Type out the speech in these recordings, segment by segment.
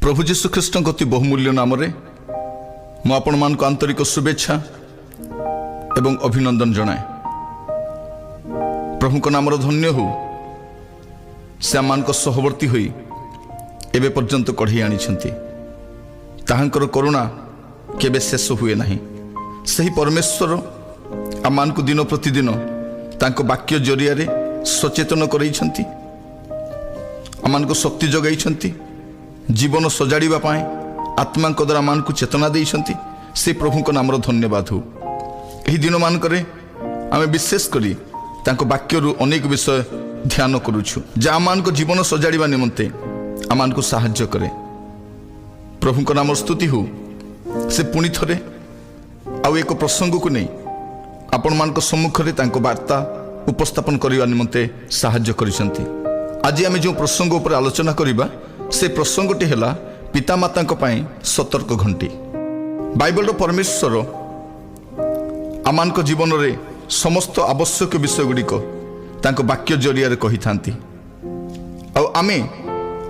प्रभु जीशु ख्रीष्ट अति बहुमूल्य नाम मु आपण मान आंतरिक शुभेच्छा एवं अभिनंदन जनाए। प्रभु को नाम धन्य हो से आम सहवर्ती होई एबे पर्यंत कढ़ी आनी ताहांकर करुणा केबे शेष हुए नहीं। सही परमेश्वर आम को दिन प्रतिदिन तांको वाक्य जरिया रे सचेतन करैछंती, आम को शक्ति जगाई जीवन सजाड़िबा पाए आत्मा द्वारा मान को चेतना देइछंती। से प्रभु को नाम धन्यवाद हो। एही दिन मानकरे आमे विशेष करी तांको वाक्यरु अनेक विषय ध्यान करूछु जा आम को जीवन सजाड़िबा निमंते आम को साहाय्य करे। प्रभु को नाम स्तुति हो। से पुणी थरे आउ एक प्रसंग को नहीं आपण मान सम्मुख रे तांको वार्ता उपस्थापन करने निमंते साहाय्य करिसंती। आज आमे जो प्रसंग उपर आलोचना करिबा से प्रसंगटी है पितामाता सतर्क घंटी। बाइबल परमेश्वर आम जीवन रे समस्त आवश्यक विषय गुड़िक तांको वाक्य जरिया कही थांती। आमे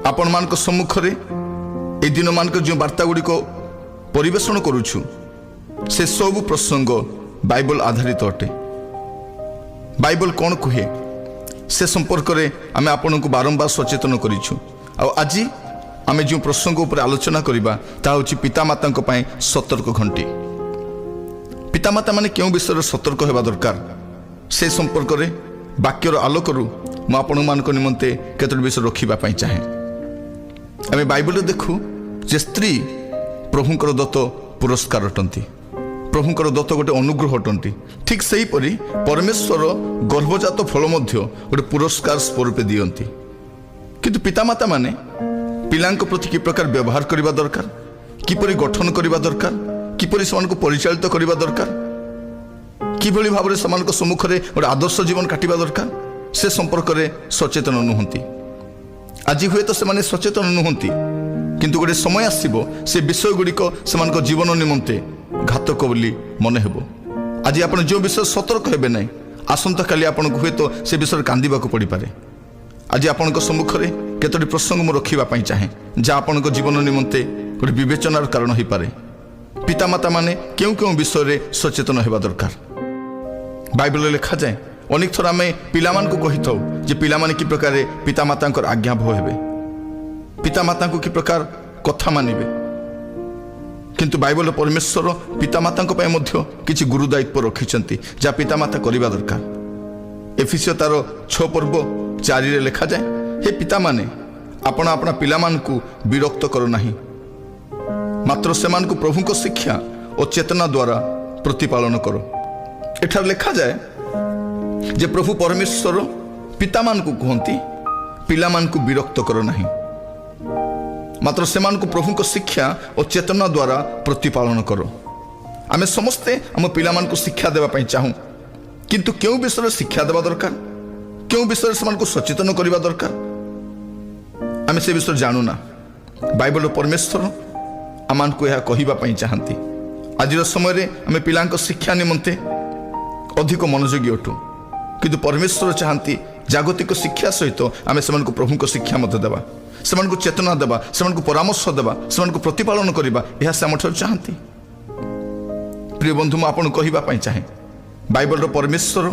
आपण मान सम्मुख रे ए दिन मान जो वार्ता गुड़िक परिवेषण करुछु से सब प्रसंग बाइबल आधारित अटे। बाइबल कौन कहे से संपर्क में आमे आपण को बारंबार सचेतन करिछु। आज आम जो प्रसंग उपर आलोचना करवा ताकि पितामाता सतर्क घंटी। पितामाता माने क्यों विषय सतर्क होगा दरकार से संपर्क में वाक्यर आलोकरू मु आपण मान निमंते केतोटी विषय रखापी चाहे। आम बाइबल देखु जे स्त्री प्रभुंकर दत्त पुरस्कार अटंती, प्रभुंकर दत्त गोटे अनुग्रह अटंती। ठीक से हीपरि परमेश्वर गर्भजात फल गोटे पुरस्कार स्वरूप दियंती। किंतु पितामाता माने पिलांक प्रति कि प्रकार व्यवहार करबा दरकार, किपरि गठन करबा दरकार, किपरि समानको परिचालित करबा दरकार, किभଳି भाबरे समानको सम्मुख रे गोटे आदर्श जीवन काटिबा दरकार से संपर्क रे सचेतन नुहंती। आज हुए तो से सचेतन नुहंती किंतु गोटे समय आसीबो से विषय गुड़िक समानको जीवन निमंते घातक बोली मन हेबो। आज आपण जो विषय सतर्क हेबे नै आसंता काली आपनको हुए तो से विषय कांदिबाको पड़ी पारे। आज आपण सम्मुख में केतोटी प्रसंग मु रखापी चाहे जहाँ आपण जीवन निमंते गोटे विवेचनार कारण हो पारे। पितामाता माने क्यों क्यों विषय रे सचेतन होगा दरकार। बाइबल लिखा जाए अनेक थर आम पिलामान को कही था जे पिलामाने कि प्रकार पितामाता आज्ञा भय हेबे, पितामाता को कि प्रकार कथा मानिबे। किंतु बाइबल परमेश्वर पितामाता किछि गुरु दायित्व रखिछंती जहाँ पितामाता करबा दरकार। एफिसियो तार 6 पर्व 4 रे लिखा जाए हे पिता माने आपण अपना पिलामान को विरक्त करो नहीं, मात्र सेमान को प्रभु को शिक्षा और चेतना द्वारा प्रतिपालन करो। एठार लिखा जाए जे प्रभु परमेश्वर पितामान को कहती पिलामान को विरक्त करो नहीं, मात्र सेमान को प्रभु को शिक्षा और चेतना द्वारा प्रतिपालन करो। आमे समस्ते आम पिलामान को शिक्षा देवाई चाहूँ, किंतु क्यों विषय शिक्षा देवा दरकार, क्यों विषय से सचेतन करने दरकार आम से विषय जानूना। बाइबल परमेश्वर आम को यह कहवाई चाहती। आज समय आम पिला शिक्षा निमंते अधिक मनोयोगी अटू, किंतु परमेश्वर चाहती जागतिक शिक्षा सहित आम से प्रभु को शिक्षा मत देवा, से चेतना देवा, से परामर्श देवा, से प्रतिपालन करवा यह से आम चाहती। प्रिय बंधु मु आपन कहवाई चाहे बाइबल परमेश्वर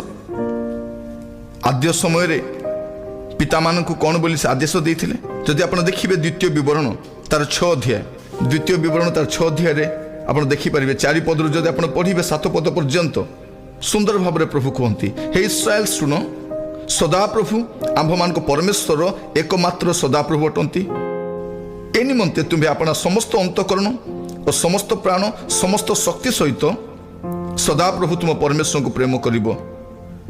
आद्य समय रे पिता मान को कौन बोली से आदेश देते। जदि आप देखिए द्वितीय विवरण तार 6 अध्याय, द्वितीय विवरण तार 6 अध्याय रे आप देखिपारे 4 पद जदि आप पढ़े 7 पद पर्यंत सुंदर भाव में प्रभु कहती हे इस्राएल सुनो सदा प्रभु आम्भ मान परमेश्वर एकमात्र सदा प्रभु अटंती। ए निमंते तुम्हें अपना समस्त अंतकरण और समस्त प्राण समस्त शक्ति सहित सदा प्रभु तुम परमेश्वर को प्रेम करिबो।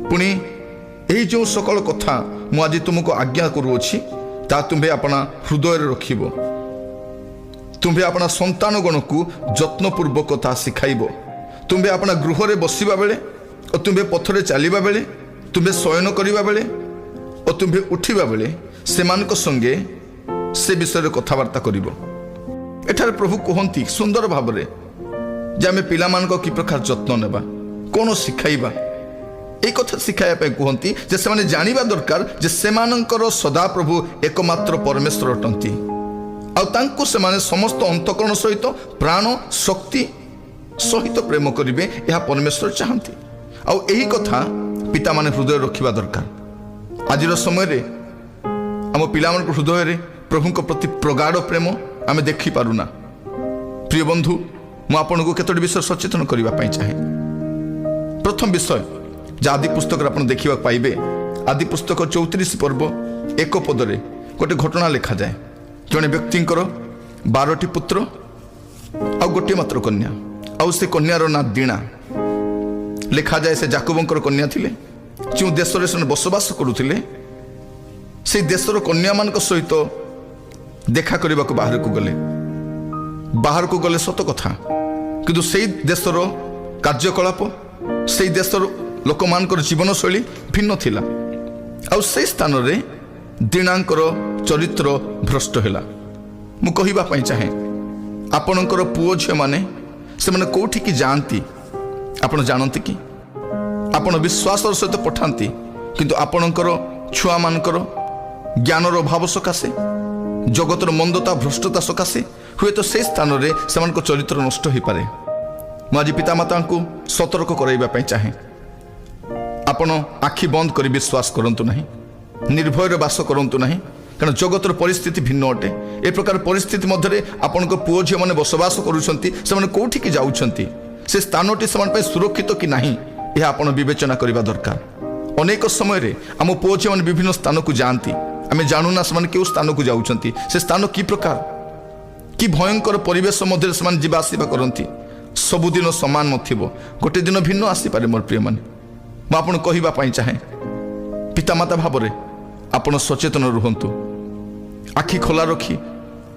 पुणी यही जो सकल कथा मु आज तुमको आज्ञा करुअछि ता तुम्हें अपना हृदय रखिबो, तुम्हें अपना संतान गण को जत्नपूर्वक ता शिखाइबो, तुम्हें अपना गृह रे बसिबा बेले और तुम्हें पथरे चलिबा बेले, तुम्हें शयन करिबा बेले और तुम्हें उठिबा बेले सेमानक संगे से विषय कथबार्ता करिबो। एठारे प्रभु कहती सुंदर भाव में जे आमे पिला मानक कि प्रकार जत्न नेबा, कौन शिखाइबा, एक कथा शिखाया कहती जे से जानिबा दरकार जे सेमानंकर सदा प्रभु एकमात्र परमेश्वर अटंती आउ समस्त अंतकरण सहित प्राण शक्ति सहित प्रेम करेंगे यह परमेश्वर चाहती। आउ यही कथा पिता माने हृदय रखा दरकार। आज समय आम पिला हृदय में प्रभु प्रति प्रगाढ़ प्रेम आम देखी पारुना। प्रिय बंधु मु आपन को केतोटी विषय सचेतन करने चाहे। प्रथम विषय जो आदि पुस्तक आप देखा पाइबे, आदि पुस्तक 34 पर्व 1 पदरे गोटे घटना लिखा जाए। जड़े व्यक्ति 12टी पुत्र आ गोटे मात्र कन्या, आउ से कन्यार ना दीणा। लिखा जाए से जाकुबंकर कन्या थिले, जो देश में बसवास करुले से देशर कन्या मान सहित देखा करने को बाहर को गले सत कथा, किंतु से देशर कार्यकलाप से देशर लोक मान जीवन शैली भिन्न थिला। आउ से स्थान रे दीनांकर चरित्र भ्रष्ट हैला। मु कहिबा पई चाहे आपणकर पुओ झियो माने से माने कोठी की जानती आपण जानती कि आपण विश्वास सहित पठांती, किंतु आपणकर छुआ मानकर ज्ञानर अभाव सकाशे जगतर मंदता भ्रष्टता सकाशे हुए तो से स्थान रे सेमानक चरित्र नष्ट हो पारे। मुझे पितामाता को सतर्क कराइबा चाहे आपण आखि बंद कर विश्वास करंतु नहीं, निर्भय बास करंतु नहीं, कारण जगतर परिस्थिति भिन्न अटे। ए प्रकार परिस्थिति मध्य आपण पुओ झियो माने बसवास करूछंती, सेमाने कोठी की जाउछंती, से स्थानटी सेमान पे सुरक्षित कि नहीं यह आपण विवेचना करबा दरकार। अनेक समय रे आम पुओ झियो माने विभिन्न स्थान को जाती, आमे जानुना सेमाने केउ स्थान को जाउछंती, से स्थान की प्रकार कि भयंकर परिवेश मध्य सेमाने जीवा आसीबा करंती। सबुदिन समान नथिबो, गोटे दिन भिन्न आसी पारे। मोर प्रिय माने मु आपण कहिबा पई चाहे पितामाता भाव में आपण सचेतन रुहंतु। आखि खोला रखी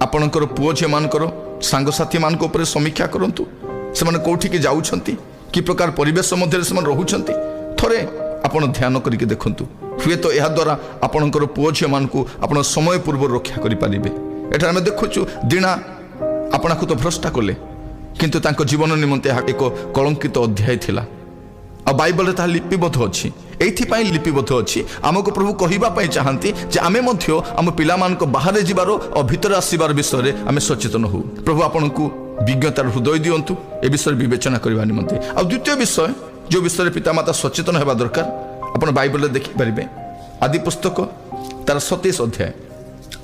आपणकर पुओ झियो मानकर सांगसाथी मान ऊपर समीक्षा करंतु, सेमाने कोठी के जाउछंती, कि प्रकार परिवेश मध्य सेमाने रहुछंती, थरे आपण ध्यान करके देखंतु। हुए तो यह द्वारा आपणकर पुओ झियो मान को आपण समय पूर्व रक्षा करि पारिबे। एठा आमे देखुछु दीणा आपणा को तो भ्रष्टा कले, किंतु तांको जीवन निमंते एक कलंकित अध्याय थिला। आ बाइबल ता लिपिबद्ध अच्छी, एइथिपाई लिपिबद्ध अच्छी। आमको प्रभु कहिबा चाहती जे आमे मध्य आम पिला मानक बाहर जीवार और भितर आसीबार विषय आमे सचेतन हो। प्रभु आपण को विज्ञतार हृदय दियंतु ए विषय विवेचना करबा निमंते। आ द्वितीय विषय जो विषय पितामाता सचेतन हेबा दरकार, आपण बाइबल देखि परिबे आदि पुस्तक तार 27 अध्याय,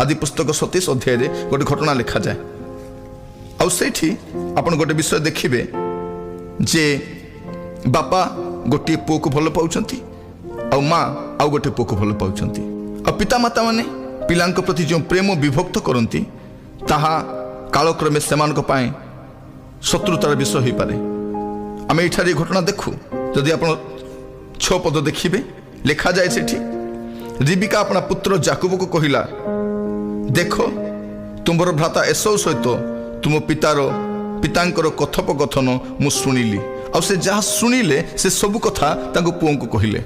आदि पुस्तक 27 अध्याय रे गोटे घटना लिखा जाए। आ सेठी आपण गोटे विषय देखिबे जे बापा गोटे पुओ को भल पाउछंती, आ माँ आउ गोटे पुओ को भल पाउछंती। आ पितामाता माने पिलांक प्रति जो प्रेम विभक्त करती ताहा कालक्रमे सेमानक पाए शत्रुतार विषय हो पारे। आम ये घटना देखू, जदि आप 6 पद देखिए लिखा जाए सेठी, रिबिका अपना पुत्र जाकुब को कहिला, देखो तुमर भ्राता एसौ सहित तुम पितांकर कथोपकथन मु शुणिली। आ से जहाँ शुणिले से सबु कथा तांको पुओ को कहिले।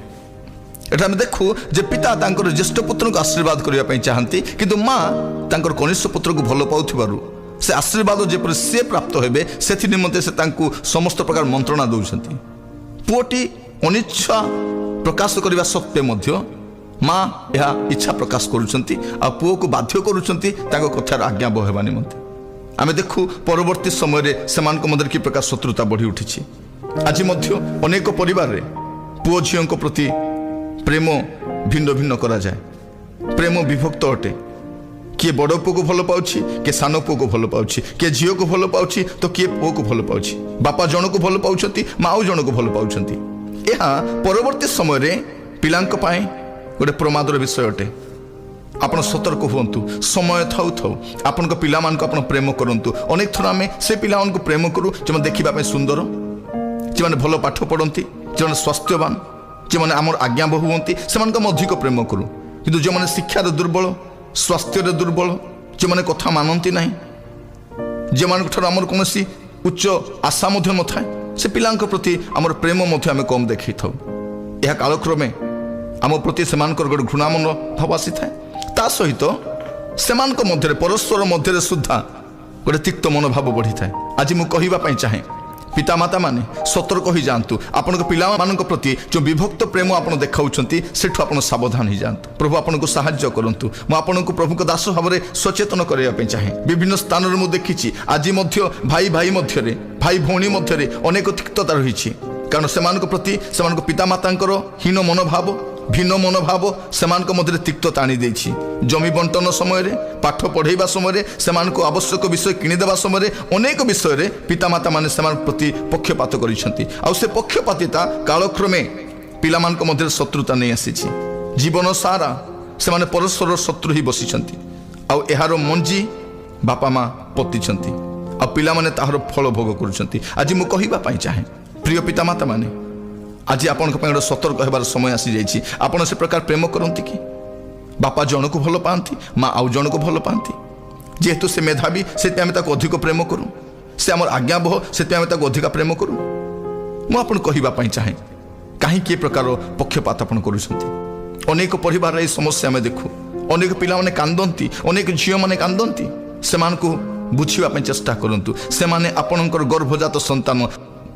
एटा हम देखू जे पिता तांकर ज्येष्ठ पुत्र को आशीर्वाद करने चाहती, किंतु माँ तांकर कनिष्ठ पुत्र को भल पाउथिबारु से आशीर्वाद जेपर से प्राप्त हेबे सेथि निमंते से तांको समस्त प्रकार मंत्रणा दउछंती। पुओटी अनिच्छा प्रकाश करबा सत्वे मध्य माँ यह इच्छा प्रकाश करुछंती, आ पुओ को बाध्य करुछंती तांको कथार आज्ञा बहेबा निमंते। आमे देखू परवर्ती समय रे सेमानक मध्य कि प्रकार शत्रुता बढ़ी उठिछि। आज मध्य अनेक परिवार रे पुओ झियों प्रति प्रेम भिन्न भिन्न करा जाए, प्रेम विभक्त अटे। किए बड़ पुओ को भल पाउछि, किए सान पुओ को भल पाउछि, किए झियो को भल पाउछि तो किए पुओ को भल पाउछि। बापा जन को भल पाउछंती, माँ जन को भल पाउछंती। यह परवर्ती समय रे पिलांक पाए गोटे प्रमादर विषय अटे। आपण सतर्क हुंतु, समय थाउ थाउ आपण पिला मान को आपण प्रेम करंतु। अनेक थर आमे से पिला मान को प्रेम करू जे देखिबा पे सुंदर, जे माने भल पाठ पढ़ती, जे माने स्वास्थ्यवान, जे माने आमर आज्ञा बहु होती, से मान को अधिक प्रेम करू। किंतु जो माने शिक्षार दुर्बल, स्वास्थ्य दुर्बल, जे माने कथा मानती नहीं, जे मान ठर आमर कोनोसी उच्च आशा मध्य न थाए, से पिलांक प्रति आमर प्रेम मध्य आमे कम देखि थाउ। यह कालक्रमे आम प्रति सेमानकर गोटे घृणा मन भाव आसी थाए। ता सहित सेमानक मध्य परस्पर मध्य सुद्धा गोटे तिक्त मनोभाव बढ़ी थाए। आज मु कहिबा पई चाहे पितामाता माने सतर्क हो जातु आपण पिलामान प्रति जो विभक्त प्रेम आप देखाऊँच सेठू आप सावधान हो जातु। प्रभु आपन को साहाय्य करंतु। मु आपन को प्रभु को दास भाव में सचेतन करने चाहे। विभिन्न स्थान में देखी आज भाई भाई मध्य भाई भौणी मध्य अनेक तिक्तता रही कारण से प्रति से पितामाता हीन मनोभाव भिन्न मनोभाव से मध्य तिक्तता आनी देछि। जमी बंटन समय पाठ पढ़ेवा समय से आवश्यक विषय किणीदेवा समय अनेक विषय पितामाता माने से प्रति पक्षपात करिसेंति। से पक्षपातिता कालक्रमे पिलामान मध्य शत्रुता नहीं आसी जीवन सारा से परस्पर शत्रु ही बसिछंती। आर मंजी बापा माँ पतिछंती आ पिला माने ताहार फल भोग करुछंती। आज मु कहिबा पई चाहे प्रिय पितामाता माने आज आपण गोटे सतर्क होबार समय आसी जाइए। आपण से प्रकार प्रेम करती कि बापा जन को भल पाती माँ आउ जन को भल पाती जेहेतु से मेधावी से अधिक प्रेम करूँ से आम आज्ञाबह से अधिक प्रेम करूँ। मुझे कहवाई चाहे कहीं प्रकार पक्षपात आप कर अनेक परिवार ये समस्या आम देखू। अनेक पिला माने कांदती अनेक झील मैंने कांदती से बुझापी चेष्टा करूँ। से आपणकर गर्भजात संतान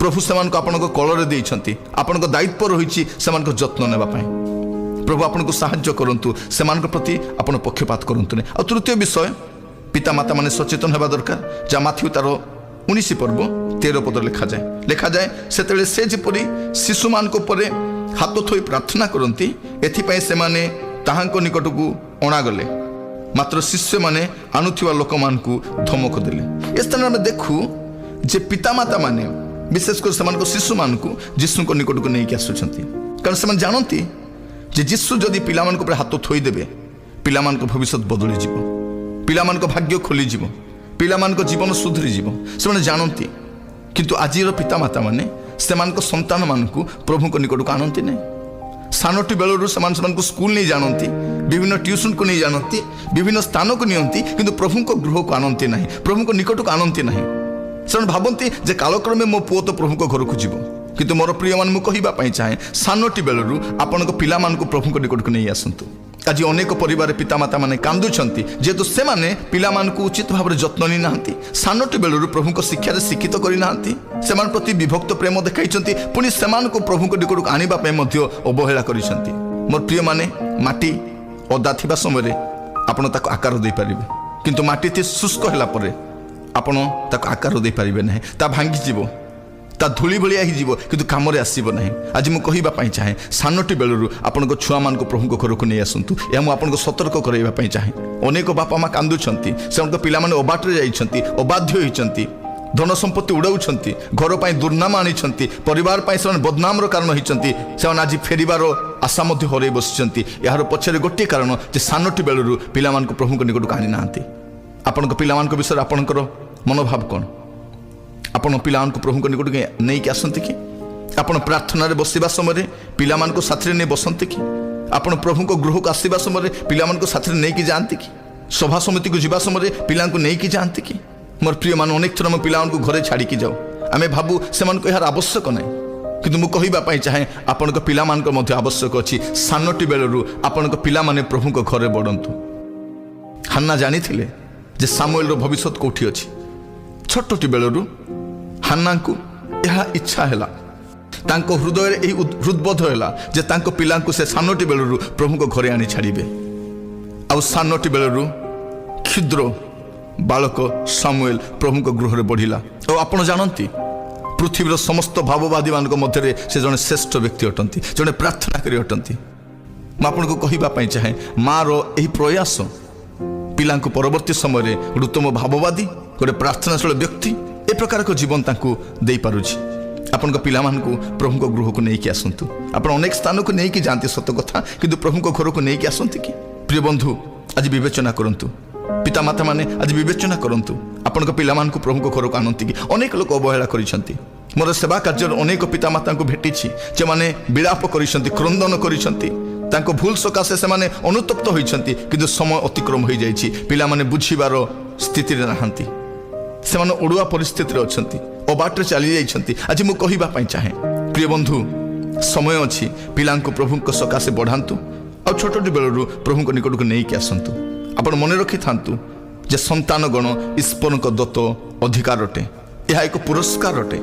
प्रभु से आपण कलर देते आपण दायित्व रही से जत्न नापी। प्रभु आपन को साहाय्य करंतु से प्रति आपण पक्षपात करंतु नहीं। और तृतीय विषय पितामाता माने सचेतन होगा दरकार। जा माथ्यू तार 19 पर्व 13 पद लिखा जाए से जपरी शिशु मान हाथ थोई प्रार्थना करती एथिपाई से माने ताहांको निकट को अणागले मात्र शिष्य माने आनुथिबा लोक मान को धमक देले। इस स्थान में देखू जे पितामाता माने विशेषकर से शिशु मान को जीशु को निकट को नहीं आसुंच कारण से जानती जे जीशु जदि पिला हाथ थोईदेवे पिला भविष्य बदली जीव पिला भाग्य खोली जीव पिला जीवन सुधरी जीव से जानती। किंतु आज पितामाता माने से संतान मान को प्रभु को निकट को आनती नहीं। सानटी बेलू से स्कूल नहीं जानती विभिन्न ट्यूशन को नहीं जानती विभिन्न स्थान को नियंती किंतु प्रभु को गृह को आनती नहीं प्रभु को निकट को आनती नहीं। से भावती जे कालक्रमे मो पुओ तो प्रभु को घर को जीव किंतु मोर प्रिय मान मु कहवाई चाहे सानटी बेलू आपण पिला मान को प्रभु को निकट को नहीं आसतु। आज अनेक परिवार पितामाता माने कांदुछंती जेहेतु से माने पिला मान को उचित भाव में जत्न नहीं नाहंती सानटी बेलू प्रभु को शिक्षा शिक्षित करना से प्रति विभक्त प्रेम देखाई पुणी से प्रभु को निकट को आनिबा पय मध्य अवहेला करिसंती। मोर प्रिय माने माटी अदा थिबा समय आपण ताको आकार दे पारिबे किंतु माटी ती शुष्क होला परे आपण ताको आकार दे पारिबे नहीं ता भांगी जीवो ता धूली भलिया ही जीव किंतु काम रे आसीबो नहीं। आज मु कहवाई चाहे सानटी बेलू आपण छुआ मान को प्रभु को घर को नहीं आसतु या मुझे सतर्क करवाई चाहे। अनेक बापा माँ कांदुछंती से पिला माने अबाटे जाइछंती अबाध्य होइछंती धन संपत्ति उड़ाउछंती घर पर दुर्नाम आनिछंती परिवार पर से बदनाम कारण होइछंती से आज फेरिबार आशा मध्य हरई बसिछंती। यार पछरे गोटे कारण जे सानटी बेलू पिला मान को प्रभु को निकट को आनी नाहांती। आपण पिला मान विषय आपणकर मनोभाव कौन आपण पिला प्रभु को निकट के नहीं कि आसती कि आपण प्रार्थना रे बसिबा समय पिला मान को साथी नहीं बसंती कि आपण प्रभु को गृह को आसवा समय पिला मान को साथी नहीं कि जाती कि सभा समिति को जीवा समय पिला को नहीं कि जाती कि। मोर प्रिय मान अनेक थर पिला को घरे छाड़ी जाऊ आम भावु से यार आवश्यक ना किंतु मुझे कहवाई चाहे आपण पिला आवश्यक अच्छी सानटी बेलू आपण पिला माने प्रभु को घरे बढ़ंतु। हान्ना जानी थिले जे सामुएल भविष्य कोठी अच्छी छोटी बेलू हान्ना को यह इच्छा है तांको हृदय हृदबोध है जे तांको पिला को से सानटी बेलू प्रभु को घरे आनी छाड़े आ सानटी बेलू क्षुद्र बालक सामुएल प्रभु को गृह बढ़िला। और आपण जानती पृथ्वीर समस्त भाववादी मान मध्य से जड़े श्रेष्ठ व्यक्ति अटंती जड़े प्रार्थनाकारी अटंती। मुझे कहवाई चाहे माँ रो प्रयास पिला परवर्ती समय उत्तम भाववादी गोटे प्रार्थनाशील व्यक्ति ए प्रकार को जीवन दे पारुछि। आपण पिला को प्रभु को गृह को नहीं आसतु आप अनेक स्थान को नहीं जाती सत कथा किंतु प्रभु को घर को नहीं आसती कि। प्रिय बंधु आज विवेचना करंतु पितामाता माने आज विवेचना करंतु आपण पिला को प्रभु को घर को आनती कि अनेक लोक अवहेला करिसंती। मोर सेवा कार्य अनेक पितामाता को भेटी जे माने विलाप करिसंती क्रंदन करिसंती तांको भूल सकाशे से माने अनुतप्त होइछंती किंतु समय अतिक्रम हो जाइछि पिला माने बुझिबार स्थिति रे नाहंती से माने ओडुआ परिस्थिति रे अछंती अबाटे चली जाइछंती। आज मु कहवाई चाहे प्रिय बंधु समय अच्छी पिला प्रभु को सकाशे बढ़ातु आ छोटी बेलू प्रभु को निकट को नहीं आसतु। आपण मन रखि थांतु जे संतान गण ईश्वर दत्त अधिकार अटे यह एक पुरस्कार अटे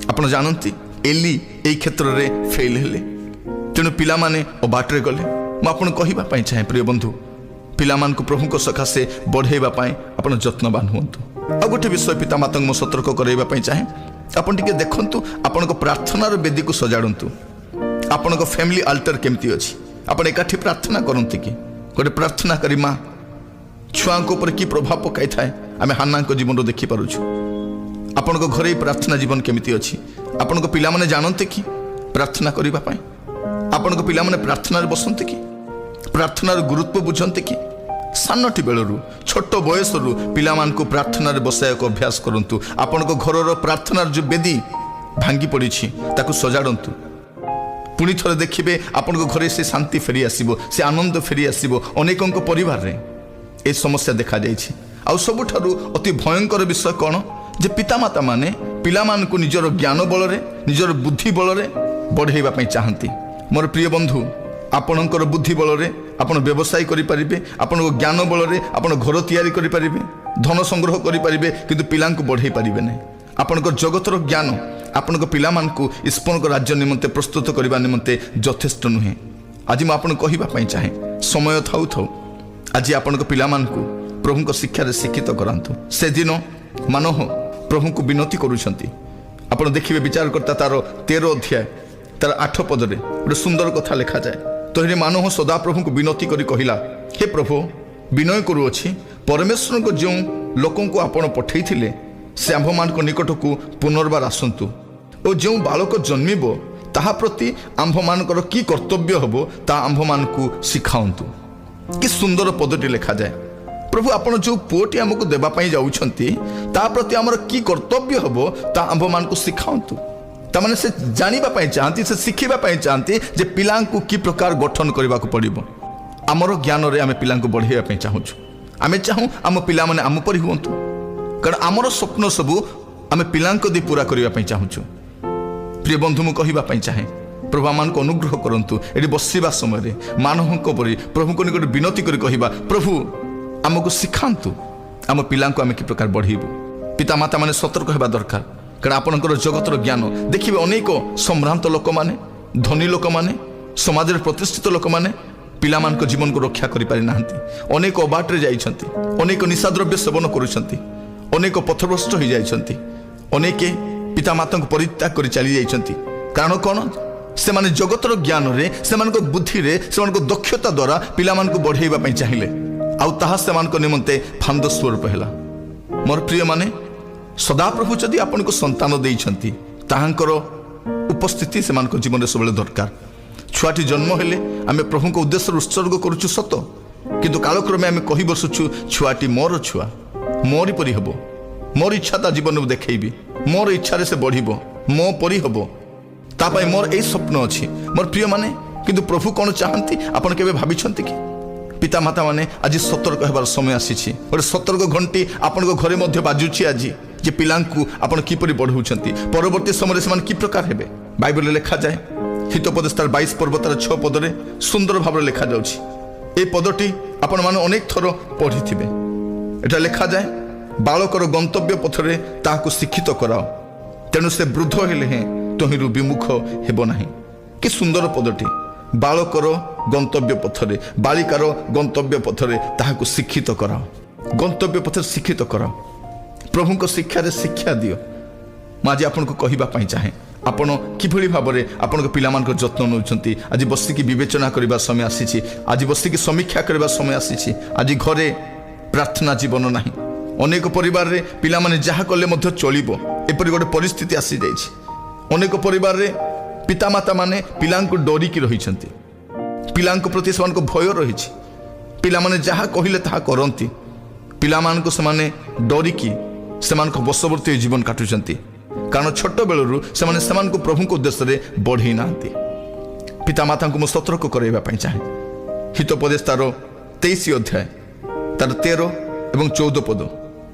ଆପଣ ଜାଣନ୍ତି ଏଲି ଏଇ କ୍ଷେତ୍ରରେ ଫେଲ୍ ହେଲେ, ତେଣୁ ପିଲାମାନେ ଅବାଟରେ ଗଲେ। ମୁଁ ଆପଣଙ୍କୁ କହିବା ପାଇଁ ଚାହେଁ ପ୍ରିୟ ବନ୍ଧୁ, ପିଲାମାନଙ୍କୁ ପ୍ରଭୁଙ୍କ ସକାଶେ ବଢ଼େଇବା ପାଇଁ ଆପଣ ଯତ୍ନବାନ ହୁଅନ୍ତୁ। ଆଉ ଗୋଟେ ବିଷୟ ପିତାମାତାଙ୍କୁ ମୁଁ ସତର୍କ କରାଇବା ପାଇଁ ଚାହେଁ, ଆପଣ ଟିକେ ଦେଖନ୍ତୁ ଆପଣଙ୍କ ପ୍ରାର୍ଥନାର ବେଦୀକୁ ସଜାଡ଼ନ୍ତୁ। ଆପଣଙ୍କ ଫ୍ୟାମିଲି ଆଲ୍ଟର କେମିତି ଅଛି? ଆପଣ ଏକାଠି ପ୍ରାର୍ଥନା କରନ୍ତି କି? ଗୋଟେ ପ୍ରାର୍ଥନାକାରୀ ମା ଛୁଆଙ୍କ ଉପରେ କି ପ୍ରଭାବ ପକାଇଥାଏ ଆମେ ହାନ୍ନାଙ୍କ ଜୀବନରୁ ଦେଖିପାରୁଛୁ। ଆପଣଙ୍କ ଘରେ ପ୍ରାର୍ଥନା ଜୀବନ କେମିତି ଅଛି? ଆପଣଙ୍କ ପିଲାମାନେ ଜାଣନ୍ତି କି ପ୍ରାର୍ଥନା କରିବା ପାଇଁ? ଆପଣଙ୍କ ପିଲାମାନେ ପ୍ରାର୍ଥନାରେ ବସନ୍ତି କି? ପ୍ରାର୍ଥନାର ଗୁରୁତ୍ୱ ବୁଝନ୍ତି କି? ସାନଟି ବେଳରୁ ଛୋଟ ବୟସରୁ ପିଲାମାନଙ୍କୁ ପ୍ରାର୍ଥନାରେ ବସାଇବାକୁ ଅଭ୍ୟାସ କରନ୍ତୁ। ଆପଣଙ୍କ ଘରର ପ୍ରାର୍ଥନାର ଯେଉଁ ବେଦୀ ଭାଙ୍ଗି ପଡ଼ିଛି ତାକୁ ସଜାଡ଼ନ୍ତୁ। ପୁଣି ଥରେ ଦେଖିବେ ଆପଣଙ୍କ ଘରେ ସେ ଶାନ୍ତି ଫେରି ଆସିବ, ସେ ଆନନ୍ଦ ଫେରି ଆସିବ। ଅନେକଙ୍କ ପରିବାରରେ ଏ ସମସ୍ୟା ଦେଖାଯାଇଛି। ଆଉ ସବୁଠାରୁ ଅତି ଭୟଙ୍କର ବିଷୟ କ'ଣ, ଯେ ପିତାମାତା ମାନେ ପିଲାମାନଙ୍କୁ ନିଜର ଜ୍ଞାନ ବଳରେ ନିଜର ବୁଦ୍ଧି ବଳରେ ବଢ଼େଇବା ପାଇଁ ଚାହାନ୍ତି। ମୋର ପ୍ରିୟ ବନ୍ଧୁ, ଆପଣଙ୍କର ବୁଦ୍ଧି ବଳରେ ଆପଣ ବ୍ୟବସାୟ କରିପାରିବେ, ଆପଣଙ୍କ ଜ୍ଞାନ ବଳରେ ଆପଣ ଘର ତିଆରି କରିପାରିବେ, ଧନ ସଂଗ୍ରହ କରିପାରିବେ, କିନ୍ତୁ ପିଲାଙ୍କୁ ବଢ଼େଇ ପାରିବେ ନାହିଁ। ଆପଣଙ୍କ ଜଗତର ଜ୍ଞାନ ଆପଣଙ୍କ ପିଲାମାନଙ୍କୁ ଈଶ୍ୱରଙ୍କ ରାଜ୍ୟ ନିମନ୍ତେ ପ୍ରସ୍ତୁତ କରିବା ନିମନ୍ତେ ଯଥେଷ୍ଟ ନୁହେଁ। ଆଜି ମୁଁ ଆପଣଙ୍କୁ କହିବା ପାଇଁ ଚାହେଁ, ସମୟ ଥାଉ ଥାଉ ଆଜି ଆପଣଙ୍କ ପିଲାମାନଙ୍କୁ ପ୍ରଭୁଙ୍କ ଶିକ୍ଷାରେ ଶିକ୍ଷିତ କରାନ୍ତୁ। ସେଦିନ ମାନହ ପ୍ରଭୁଙ୍କୁ ବିନତି କରୁଛନ୍ତି। ଆପଣ ଦେଖିବେ ବିଚାରକର୍ତ୍ତା ତାର 13 ଅଧ୍ୟାୟ ତାର 8 ପଦରେ ଗୋଟେ ସୁନ୍ଦର କଥା ଲେଖାଯାଏ। ତହିଁରେ ମାନହ ସଦାପ୍ରଭୁଙ୍କୁ ବିନତି କରି କହିଲା, ହେ ପ୍ରଭୁ, ବିନୟ କରୁଅଛି, ପରମେଶ୍ୱରଙ୍କ ଯେଉଁ ଲୋକଙ୍କୁ ଆପଣ ପଠାଇଥିଲେ ସେ ଆମ୍ଭମାନଙ୍କ ନିକଟକୁ ପୁନର୍ବାର ଆସନ୍ତୁ ଓ ଯେଉଁ ବାଳକ ଜନ୍ମିବ ତାହା ପ୍ରତି ଆମ୍ଭମାନଙ୍କର କି କର୍ତ୍ତବ୍ୟ ହେବ ତାହା ଆମ୍ଭମାନଙ୍କୁ ଶିଖାନ୍ତୁ। କି ସୁନ୍ଦର ପଦଟି ଲେଖାଯାଏ। ପ୍ରଭୁ, ଆପଣ ଯେଉଁ ପୁଅଟି ଆମକୁ ଦେବା ପାଇଁ ଯାଉଛନ୍ତି ତା ପ୍ରତି ଆମର କି କର୍ତ୍ତବ୍ୟ ହେବ ତାହା ଆମ୍ଭମାନଙ୍କୁ ଶିଖାନ୍ତୁ। ତାମାନେ ସେ ଜାଣିବା ପାଇଁ ଚାହାନ୍ତି, ସେ ଶିଖିବା ପାଇଁ ଚାହାନ୍ତି ଯେ ପିଲାଙ୍କୁ କି ପ୍ରକାର ଗଠନ କରିବାକୁ ପଡ଼ିବ। ଆମର ଜ୍ଞାନରେ ଆମେ ପିଲାଙ୍କୁ ବଢ଼େଇବା ପାଇଁ ଚାହୁଁଛୁ। ଆମେ ଚାହୁଁ ଆମ ପିଲାମାନେ ଆମ ପରି ହୁଅନ୍ତୁ, କାରଣ ଆମର ସ୍ୱପ୍ନ ସବୁ ଆମେ ପିଲାଙ୍କ ଦେଇ ପୁରା କରିବା ପାଇଁ ଚାହୁଁଛୁ। ପ୍ରିୟ ବନ୍ଧୁ, ମୁଁ କହିବା ପାଇଁ ଚାହେଁ, ପ୍ରଭୁ ଆମମାନଙ୍କୁ ଅନୁଗ୍ରହ କରନ୍ତୁ। ଏଠି ବସିବା ସମୟରେ ମାନହଙ୍କ ପରି ପ୍ରଭୁଙ୍କ ନିକଟରେ ବିନତି କରି କହିବା, ପ୍ରଭୁ ଆମକୁ ଶିଖାନ୍ତୁ ଆମ ପିଲାଙ୍କୁ ଆମେ କି ପ୍ରକାର ବଢ଼େଇବୁ। ପିତାମାତା ମାନେ ସତର୍କ ହେବା ଦରକାର, କାରଣ ଆପଣଙ୍କର ଜଗତର ଜ୍ଞାନ ଦେଖିବେ ଅନେକ ସମ୍ଭ୍ରାନ୍ତ ଲୋକମାନେ, ଧନୀ ଲୋକମାନେ, ସମାଜରେ ପ୍ରତିଷ୍ଠିତ ଲୋକମାନେ ପିଲାମାନଙ୍କ ଜୀବନକୁ ରକ୍ଷା କରିପାରି ନାହାନ୍ତି। ଅନେକ ଅବାଟରେ ଯାଇଛନ୍ତି, ଅନେକ ନିଶାଦ୍ରବ୍ୟ ସେବନ କରୁଛନ୍ତି, ଅନେକ ପଥଭ୍ରଷ୍ଟ ହୋଇଯାଇଛନ୍ତି, ଅନେକ ପିତାମାତାଙ୍କୁ ପରିତ୍ୟାଗ କରି ଚାଲି ଯାଇଛନ୍ତି। କାରଣ କ'ଣ? ସେମାନେ ଜଗତର ଜ୍ଞାନରେ, ସେମାନଙ୍କ ବୁଦ୍ଧିରେ, ସେମାନଙ୍କ ଦକ୍ଷତା ଦ୍ୱାରା ପିଲାମାନଙ୍କୁ ବଢ଼େଇବା ପାଇଁ ଚାହିଁଲେ, ଆଉ ତାହା ସେମାନଙ୍କ ନିମନ୍ତେ ଫାନ୍ଦ ସ୍ୱରୂପ ହେଲା। ମୋର ପ୍ରିୟମାନେ, ସଦାପ୍ରଭୁ ଯଦି ଆପଣଙ୍କୁ ସନ୍ତାନ ଦେଇଛନ୍ତି ତାହାଙ୍କର ଉପସ୍ଥିତି ସେମାନଙ୍କ ଜୀବନରେ ସବୁବେଳେ ଦରକାର। ଛୁଆଟି ଜନ୍ମ ହେଲେ ଆମେ ପ୍ରଭୁଙ୍କ ଉଦ୍ଦେଶ୍ୟରେ ଉତ୍ସର୍ଗ କରୁଛୁ ସତ, କିନ୍ତୁ କାଳକ୍ରମେ ଆମେ କହି ବସୁଛୁ ଛୁଆଟି ମୋର ଛୁଆ, ମୋରି ପରି ହେବ, ମୋର ଇଚ୍ଛା ତା ଜୀବନକୁ ଦେଖେଇବି, ମୋର ଇଚ୍ଛାରେ ସେ ବଢ଼ିବ, ମୋ ପରି ହେବ, ତା ପାଇଁ ମୋର ଏଇ ସ୍ୱପ୍ନ ଅଛି। ମୋର ପ୍ରିୟମାନେ, କିନ୍ତୁ ପ୍ରଭୁ କ'ଣ ଚାହାନ୍ତି ଆପଣ କେବେ ଭାବିଛନ୍ତି କି? ପିତାମାତା ମାନେ ଆଜି ସତର୍କ ହେବାର ସମୟ ଆସିଛି। ଗୋଟେ ସତର୍କ ଘଣ୍ଟି ଆପଣଙ୍କ ଘରେ ମଧ୍ୟ ବାଜୁଛି ଆଜି, ଯେ ପିଲାଙ୍କୁ ଆପଣ କିପରି ବଢ଼ଉଛନ୍ତି, ପରବର୍ତ୍ତୀ ସମୟରେ ସେମାନେ କି ପ୍ରକାର ହେବେ। ବାଇବଲରେ ଲେଖାଯାଏ, ହିତୋପଦେଶ 22 ପର୍ବ 6 ପଦରେ ସୁନ୍ଦର ଭାବରେ ଲେଖାଯାଉଛି। এই ପଦଟି ଆପଣମାନେ ଅନେକ ଥର ପଢ଼ିଥିବେ। ଏଟା ଲେଖାଯାଏ, ବାଳକର ଗନ୍ତବ୍ୟ ପଥରେ ତାହାକୁ ଶିକ୍ଷିତ କରାଅ, ତେଣୁ ସେ ବୃଦ୍ଧ ହେଲେ ହେଁ ତହିଁରୁ ବିମୁଖ ହେବ ନାହିଁ। କି ସୁନ୍ଦର ପଦଟି! ବାଳକର ଗନ୍ତବ୍ୟ ପଥରେ, ବାଳିକାର ଗନ୍ତବ୍ୟ ପଥରେ ତାହାକୁ ଶିକ୍ଷିତ କରାଅ, ଗନ୍ତବ୍ୟ ପଥରେ ଶିକ୍ଷିତ କରାଅ। ପ୍ରଭୁଙ୍କ ଶିକ୍ଷାରେ ଶିକ୍ଷା ଦିଅ। ମୁଁ ଆଜି ଆପଣଙ୍କୁ କହିବା ପାଇଁ ଚାହେଁ, ଆପଣ କିଭଳି ଭାବରେ ଆପଣଙ୍କ ପିଲାମାନଙ୍କ ଯତ୍ନ ନେଉଛନ୍ତି। ଆଜି ବସିକି ବିବେଚନା କରିବା ସମୟ ଆସିଛି, ଆଜି ବସିକି ସମୀକ୍ଷା କରିବା ସମୟ ଆସିଛି। ଆଜି ଘରେ ପ୍ରାର୍ଥନା ଜୀବନ ନାହିଁ। ଅନେକ ପରିବାରରେ ପିଲାମାନେ ଯାହା କଲେ ମଧ୍ୟ ଚଳିବ, ଏପରି ଗୋଟେ ପରିସ୍ଥିତି ଆସିଯାଇଛି। ଅନେକ ପରିବାରରେ ପିତାମାତା ମାନେ ପିଲାଙ୍କୁ ଡରିକି ରହିଛନ୍ତି, ପିଲାଙ୍କ ପ୍ରତି ସେମାନଙ୍କ ଭୟ ରହିଛି। ପିଲାମାନେ ଯାହା କହିଲେ ତାହା କରନ୍ତି, ପିଲାମାନଙ୍କୁ ସେମାନେ ଡରିକି ସେମାନଙ୍କ ବଶବର୍ତ୍ତୀ ଜୀବନ କାଟୁଛନ୍ତି, କାରଣ ଛୋଟ ବେଳରୁ ସେମାନେ ସେମାନଙ୍କୁ ପ୍ରଭୁଙ୍କ ଉଦ୍ଦେଶ୍ୟରେ ବଢ଼େଇ ନାହାନ୍ତି। ପିତାମାତାଙ୍କୁ ମୁଁ ସତର୍କ କରାଇବା ପାଇଁ ଚାହେଁ। ହିତୋପଦେଶ ତାର 23 ଅଧ୍ୟାୟ ତାର 13 ଏବଂ 14 ପଦ,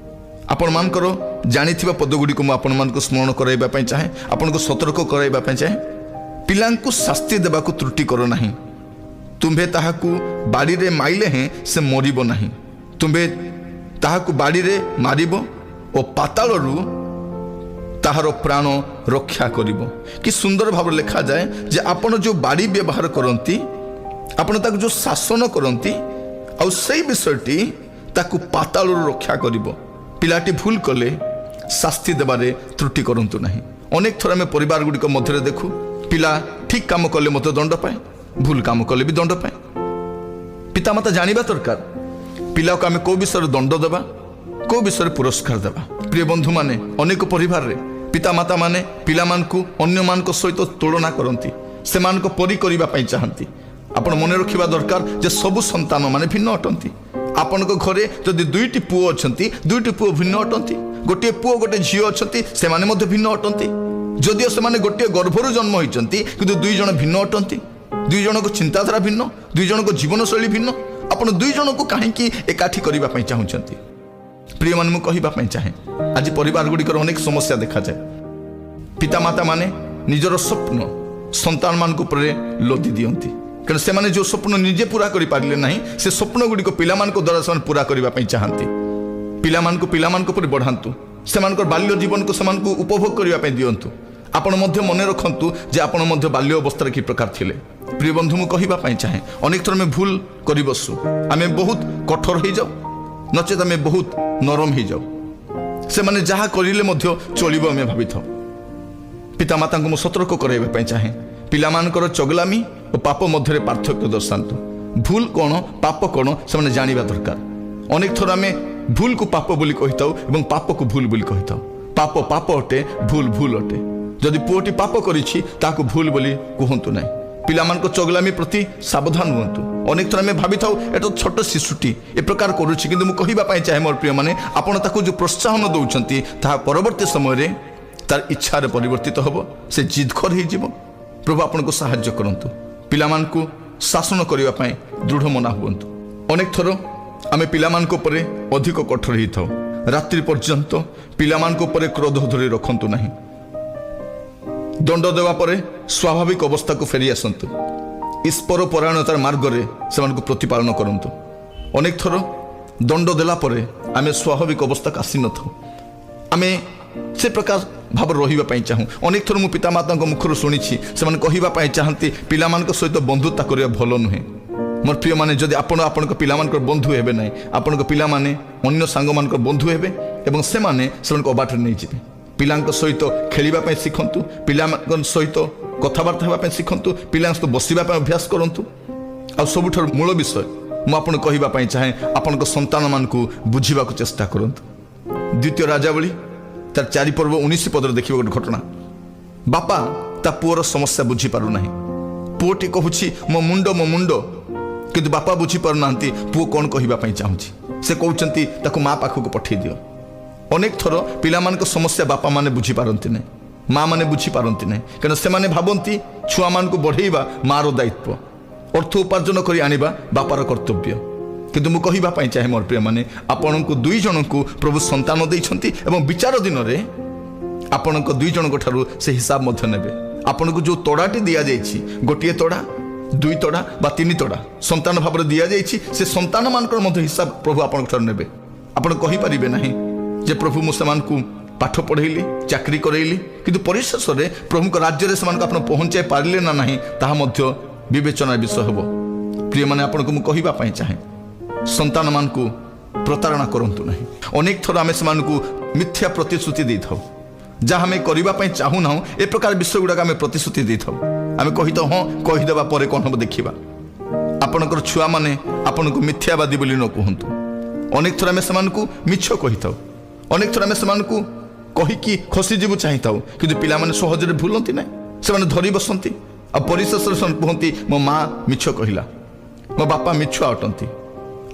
ଆପଣମାନଙ୍କର ଜାଣିଥିବା ପଦଗୁଡ଼ିକୁ ମୁଁ ଆପଣମାନଙ୍କୁ ସ୍ମରଣ କରାଇବା ପାଇଁ ଚାହେଁ, ଆପଣଙ୍କୁ ସତର୍କ କରାଇବା ପାଇଁ ଚାହେଁ। ପିଲାଙ୍କୁ ଶାସ୍ତି ଦେବାକୁ ତ୍ରୁଟି କର ନାହିଁ, ତୁମ୍ଭେ ତାହାକୁ ବାଡ଼ିରେ ମାଇଲେ ହେଁ ସେ ମରିବ ନାହିଁ। ତୁମ୍ଭେ ତାହାକୁ ବାଡ଼ିରେ ମାରିବ ଓ ପାତାଳରୁ ତାହାର ପ୍ରାଣ ରକ୍ଷା କରିବ। କି ସୁନ୍ଦର ଭାବରେ ଲେଖାଯାଏ ଯେ ଆପଣ ଯେଉଁ ବାଡ଼ି ବ୍ୟବହାର କରନ୍ତି, ଆପଣ ତାକୁ ଯେଉଁ ଶାସନ କରନ୍ତି, ଆଉ ସେଇ ବିଷୟଟି ତାକୁ ପାତାଳରୁ ରକ୍ଷା କରିବ। ପିଲାଟି ଭୁଲ କଲେ ଶାସ୍ତି ଦେବାରେ ତ୍ରୁଟି କରନ୍ତୁ ନାହିଁ। ଅନେକ ଥର ଆମେ ପରିବାର ଗୁଡ଼ିକ ମଧ୍ୟରେ ଦେଖୁ, ପିଲା ଠିକ କାମ କଲେ ମଧ୍ୟ ଦଣ୍ଡ ପାଏ, ଭୁଲ କାମ କଲେ ବି ଦଣ୍ଡ ପାଏ। ପିତାମାତା ଜାଣିବା ଦରକାର ପିଲାକୁ ଆମେ କେଉଁ ବିଷୟରେ ଦଣ୍ଡ ଦେବା, କେଉଁ ବିଷୟରେ ପୁରସ୍କାର ଦେବା। ପ୍ରିୟ ବନ୍ଧୁମାନେ, ଅନେକ ପରିବାରରେ ପିତାମାତା ମାନେ ପିଲାମାନଙ୍କୁ ଅନ୍ୟମାନଙ୍କ ସହିତ ତୁଳନା କରନ୍ତି, ସେମାନଙ୍କ ପରି କରିବା ପାଇଁ ଚାହାନ୍ତି। ଆପଣ ମନେ ରଖିବା ଦରକାର ଯେ ସବୁ ସନ୍ତାନ ମାନେ ଭିନ୍ନ ଅଟନ୍ତି। ଆପଣଙ୍କ ଘରେ ଯଦି ଦୁଇଟି ପୁଅ ଅଛନ୍ତି, ଦୁଇଟି ପୁଅ ଭିନ୍ନ ଅଟନ୍ତି। ଗୋଟିଏ ପୁଅ ଗୋଟିଏ ଝିଅ ଅଛନ୍ତି, ସେମାନେ ମଧ୍ୟ ଭିନ୍ନ ଅଟନ୍ତି। ଯଦିଓ ସେମାନେ ଗୋଟିଏ ଗର୍ଭରୁ ଜନ୍ମ ହୋଇଛନ୍ତି, କିନ୍ତୁ ଦୁଇ ଜଣ ଭିନ୍ନ ଅଟନ୍ତି। ଦୁଇ ଜଣଙ୍କ ଚିନ୍ତାଧାରା ଭିନ୍ନ, ଦୁଇ ଜଣଙ୍କ ଜୀବନଶୈଳୀ ଭିନ୍ନ। ଆପଣ ଦୁଇ ଜଣଙ୍କୁ କାହିଁକି ଏକାଠି କରିବା ପାଇଁ ଚାହୁଁଛନ୍ତି? ପ୍ରିୟମାନେ, ମୁଁ କହିବା ପାଇଁ ଚାହେଁ, ଆଜି ପରିବାର ଗୁଡ଼ିକର ଅନେକ ସମସ୍ୟା ଦେଖାଯାଏ। ପିତାମାତା ମାନେ ନିଜର ସ୍ୱପ୍ନ ସନ୍ତାନମାନଙ୍କ ଉପରେ ଲଦି ଦିଅନ୍ତି, କାରଣ ସେମାନେ ଯେଉଁ ସ୍ୱପ୍ନ ନିଜେ ପୂରା କରିପାରିଲେ ନାହିଁ, ସେ ସ୍ୱପ୍ନ ଗୁଡ଼ିକ ପିଲାମାନଙ୍କ ଦ୍ୱାରା ସେମାନେ ପୂରା କରିବା ପାଇଁ ଚାହାନ୍ତି। ପିଲାମାନଙ୍କୁ ପିଲାମାନଙ୍କ ଉପରେ ବଢ଼ାନ୍ତୁ, ସେମାନଙ୍କର ବାଲ୍ୟ ଜୀବନକୁ ସେମାନଙ୍କୁ ଉପଭୋଗ କରିବା ପାଇଁ ଦିଅନ୍ତୁ। ଆପଣ ମଧ୍ୟ ମନେ ରଖନ୍ତୁ ଯେ ଆପଣ ମଧ୍ୟ ବାଲ୍ୟ ଅବସ୍ଥାରେ କି ପ୍ରକାର ଥିଲେ। ପ୍ରିୟ ବନ୍ଧୁ, ମୁଁ କହିବା ପାଇଁ ଚାହେଁ, ଅନେକ ଥର ଆମେ ଭୁଲ କରି ବସୁ, ଆମେ ବହୁତ କଠୋର ହେଇଯାଉ, ନଚେତ ଆମେ ବହୁତ ନରମ ହେଇଯାଉ। ସେମାନେ ଯାହା କରିଲେ ମଧ୍ୟ ଚଳିବ ଆମେ ଭାବିଥାଉ। ପିତାମାତାଙ୍କୁ ମୁଁ ସତର୍କ କରାଇବା ପାଇଁ ଚାହେଁ, ପିଲାମାନଙ୍କର ଚଗଲାମୀ ଓ ପାପ ମଧ୍ୟରେ ପାର୍ଥକ୍ୟ ଦର୍ଶାନ୍ତୁ। ଭୁଲ କ'ଣ, ପାପ କ'ଣ, ସେମାନେ ଜାଣିବା ଦରକାର। ଅନେକ ଥର ଆମେ ଭୁଲକୁ ପାପ ବୋଲି କହିଥାଉ ଏବଂ ପାପକୁ ଭୁଲ ବୋଲି କହିଥାଉ। ପାପ ପାପ ଅଟେ, ଭୁଲ ଭୁଲ ଅଟେ। ଯଦି ପୁଅଟି ପାପ କରିଛି ତାହାକୁ ଭୁଲ ବୋଲି କୁହନ୍ତୁ ନାହିଁ। ପିଲାମାନଙ୍କ ଚଗଲାମୀ ପ୍ରତି ସାବଧାନ ହୁଅନ୍ତୁ। ଅନେକ ଥର ଆମେ ଭାବିଥାଉ ଏଟା ଛୋଟ ଶିଶୁଟି ଏ ପ୍ରକାର କରୁଛି, କିନ୍ତୁ ମୁଁ କହିବା ପାଇଁ ଚାହେଁ ମୋର ପ୍ରିୟମାନେ, ଆପଣ ତାକୁ ଯେଉଁ ପ୍ରୋତ୍ସାହନ ଦେଉଛନ୍ତି ତାହା ପରବର୍ତ୍ତୀ ସମୟରେ ତାର ଇଚ୍ଛାରେ ପରିବର୍ତ୍ତିତ ହେବ, ସେ ଜିଦଖୋର ହେଇଯିବ। ପ୍ରଭୁ ଆପଣଙ୍କୁ ସାହାଯ୍ୟ କରନ୍ତୁ। ପିଲାମାନଙ୍କୁ ଶାସନ କରିବା ପାଇଁ ଦୃଢ଼ ମନା ହୁଅନ୍ତୁ। ଅନେକ ଥର ଆମେ ପିଲାମାନଙ୍କ ଉପରେ ଅଧିକ କଠୋର ହେଇଥାଉ। ରାତ୍ରି ପର୍ଯ୍ୟନ୍ତ ପିଲାମାନଙ୍କ ଉପରେ କ୍ରୋଧ ଧରି ରଖନ୍ତୁ ନାହିଁ। ଦଣ୍ଡ ଦେବା ପରେ ସ୍ୱାଭାବିକ ଅବସ୍ଥାକୁ ଫେରି ଆସନ୍ତୁ। ଈଶ୍ୱର ପରାୟଣତାର ମାର୍ଗରେ ସେମାନଙ୍କୁ ପ୍ରତିପାଳନ କରନ୍ତୁ। ଅନେକ ଥର ଦଣ୍ଡ ଦେଲା ପରେ ଆମେ ସ୍ୱାଭାବିକ ଅବସ୍ଥାକୁ ଆସିନଥାଉ, ଆମେ ସେ ପ୍ରକାର ଭାବରେ ରହିବା ପାଇଁ ଚାହୁଁ। ଅନେକ ଥର ମୁଁ ପିତାମାତାଙ୍କ ମୁଖରୁ ଶୁଣିଛି, ସେମାନେ କହିବା ପାଇଁ ଚାହାନ୍ତି ପିଲାମାନଙ୍କ ସହିତ ବନ୍ଧୁତା କରିବା ଭଲ ନୁହେଁ। ମୋର ପ୍ରିୟମାନେ, ଯଦି ଆପଣ ଆପଣଙ୍କ ପିଲାମାନଙ୍କର ବନ୍ଧୁ ହେବେ ନାହିଁ, ଆପଣଙ୍କ ପିଲାମାନେ ଅନ୍ୟ ସାଙ୍ଗମାନଙ୍କର ବନ୍ଧୁ ହେବେ ଏବଂ ସେମାନେ ସେମାନଙ୍କୁ ଅବାଟରେ ନେଇଯିବେ। ପିଲାଙ୍କ ସହିତ ଖେଳିବା ପାଇଁ ଶିଖନ୍ତୁ, ପିଲାଙ୍କ ସହିତ କଥାବାର୍ତ୍ତା ହେବା ପାଇଁ ଶିଖନ୍ତୁ, ପିଲାଙ୍କ ସହିତ ବସିବା ପାଇଁ ଅଭ୍ୟାସ କରନ୍ତୁ। ଆଉ ସବୁଠାରୁ ମୂଳ ବିଷୟ ମୁଁ ଆପଣଙ୍କୁ କହିବା ପାଇଁ ଚାହେଁ, ଆପଣଙ୍କ ସନ୍ତାନମାନଙ୍କୁ ବୁଝିବାକୁ ଚେଷ୍ଟା କରନ୍ତୁ। ଦ୍ୱିତୀୟ ରାଜାବଳୀ ତାର 4 ପର୍ବ 19 ପଦରେ ଦେଖିବ ଗୋଟେ ଘଟଣା। ବାପା ତା ପୁଅର ସମସ୍ୟା ବୁଝିପାରୁନାହିଁ। ପୁଅଟି କହୁଛି ମୋ ମୁଣ୍ଡ, କିନ୍ତୁ ବାପା ବୁଝିପାରୁନାହାନ୍ତି ପୁଅ କ'ଣ କହିବା ପାଇଁ ଚାହୁଁଛି। ସେ କହୁଛନ୍ତି ତାକୁ ମା ପାଖକୁ ପଠାଇ ଦିଅ। ଅନେକ ଥର ପିଲାମାନଙ୍କ ସମସ୍ୟା ବାପା ମାନେ ବୁଝିପାରନ୍ତି ନାହିଁ, ମା ମାନେ ବୁଝିପାରନ୍ତି ନାହିଁ, କାରଣ ସେମାନେ ଭାବନ୍ତି ଛୁଆମାନଙ୍କୁ ବଢ଼େଇବା ମାର ଦାୟିତ୍ୱ, ଅର୍ଥ ଉପାର୍ଜନ କରି ଆଣିବା ବାପାର କର୍ତ୍ତବ୍ୟ। କିନ୍ତୁ ମୁଁ କହିବା ପାଇଁ ଚାହେଁ ମୋର ପ୍ରିୟମାନେ, ଆପଣଙ୍କୁ 2 ଜଣଙ୍କୁ ପ୍ରଭୁ ସନ୍ତାନ ଦେଇଛନ୍ତି ଏବଂ ବିଚାର ଦିନରେ ଆପଣଙ୍କ 2 ଜଣଙ୍କ ଠାରୁ ସେ ହିସାବ ମଧ୍ୟ ନେବେ। ଆପଣଙ୍କୁ ଯେଉଁ ତୋଡ଼ାଟି ଦିଆଯାଇଛି, ଗୋଟିଏ ତୋଡ଼ା, 2 ତୋଡ଼ା ବା 3 ତୋଡ଼ା ସନ୍ତାନ ଭାବରେ ଦିଆଯାଇଛି, ସେ ସନ୍ତାନମାନଙ୍କର ମଧ୍ୟ ହିସାବ ପ୍ରଭୁ ଆପଣଙ୍କ ଠାରୁ ନେବେ। ଆପଣ କହିପାରିବେ ନାହିଁ ଯେ ପ୍ରଭୁ ମୁଁ ସେମାନଙ୍କୁ ପାଠ ପଢ଼େଇଲି, ଚାକିରି କରେଇଲି, କିନ୍ତୁ ପରିଶେଷରେ ପ୍ରଭୁଙ୍କ ରାଜ୍ୟରେ ସେମାନଙ୍କୁ ଆପଣ ପହଞ୍ଚାଇ ପାରିଲେ ନା ନାହିଁ, ତାହା ମଧ୍ୟ ବିବେଚନାର ବିଷୟ ହେବ। ପ୍ରିୟମାନେ, ଆପଣଙ୍କୁ ମୁଁ କହିବା ପାଇଁ ଚାହେଁ, ସନ୍ତାନମାନଙ୍କୁ ପ୍ରତାରଣା କରନ୍ତୁ ନାହିଁ। ଅନେକ ଥର ଆମେ ସେମାନଙ୍କୁ ମିଥ୍ୟା ପ୍ରତିଶ୍ରୁତି ଦେଇଥାଉ, ଯାହା ଆମେ କରିବା ପାଇଁ ଚାହୁଁନାହୁଁ। ଏ ପ୍ରକାର ବିଷୟ ଗୁଡ଼ାକ ଆମେ ପ୍ରତିଶ୍ରୁତି ଦେଇଥାଉ। ଆମେ କହିଥାଉ ହଁ କହିଦେବା ପରେ କ'ଣ ହେବ ଦେଖିବା। ଆପଣଙ୍କର ଛୁଆମାନେ ଆପଣଙ୍କୁ ମିଥ୍ୟାବାଦୀ ବୋଲି ନ କୁହନ୍ତୁ। ଅନେକ ଥର ଆମେ ସେମାନଙ୍କୁ ମିଛ କହିଥାଉ, ଅନେକ ଥର ଆମେ ସେମାନଙ୍କୁ କହିକି ଖସିଯିବୁ ଚାହିଁଥାଉ, କିନ୍ତୁ ପିଲାମାନେ ସହଜରେ ଭୁଲନ୍ତି ନାହିଁ। ସେମାନେ ଧରି ବସନ୍ତି ଆଉ ପରିଶେଷରେ ସେମାନେ କୁହନ୍ତି ମୋ ମା ମିଛ କହିଲା, ମୋ ବାପା ମିଛ ଅଟନ୍ତି।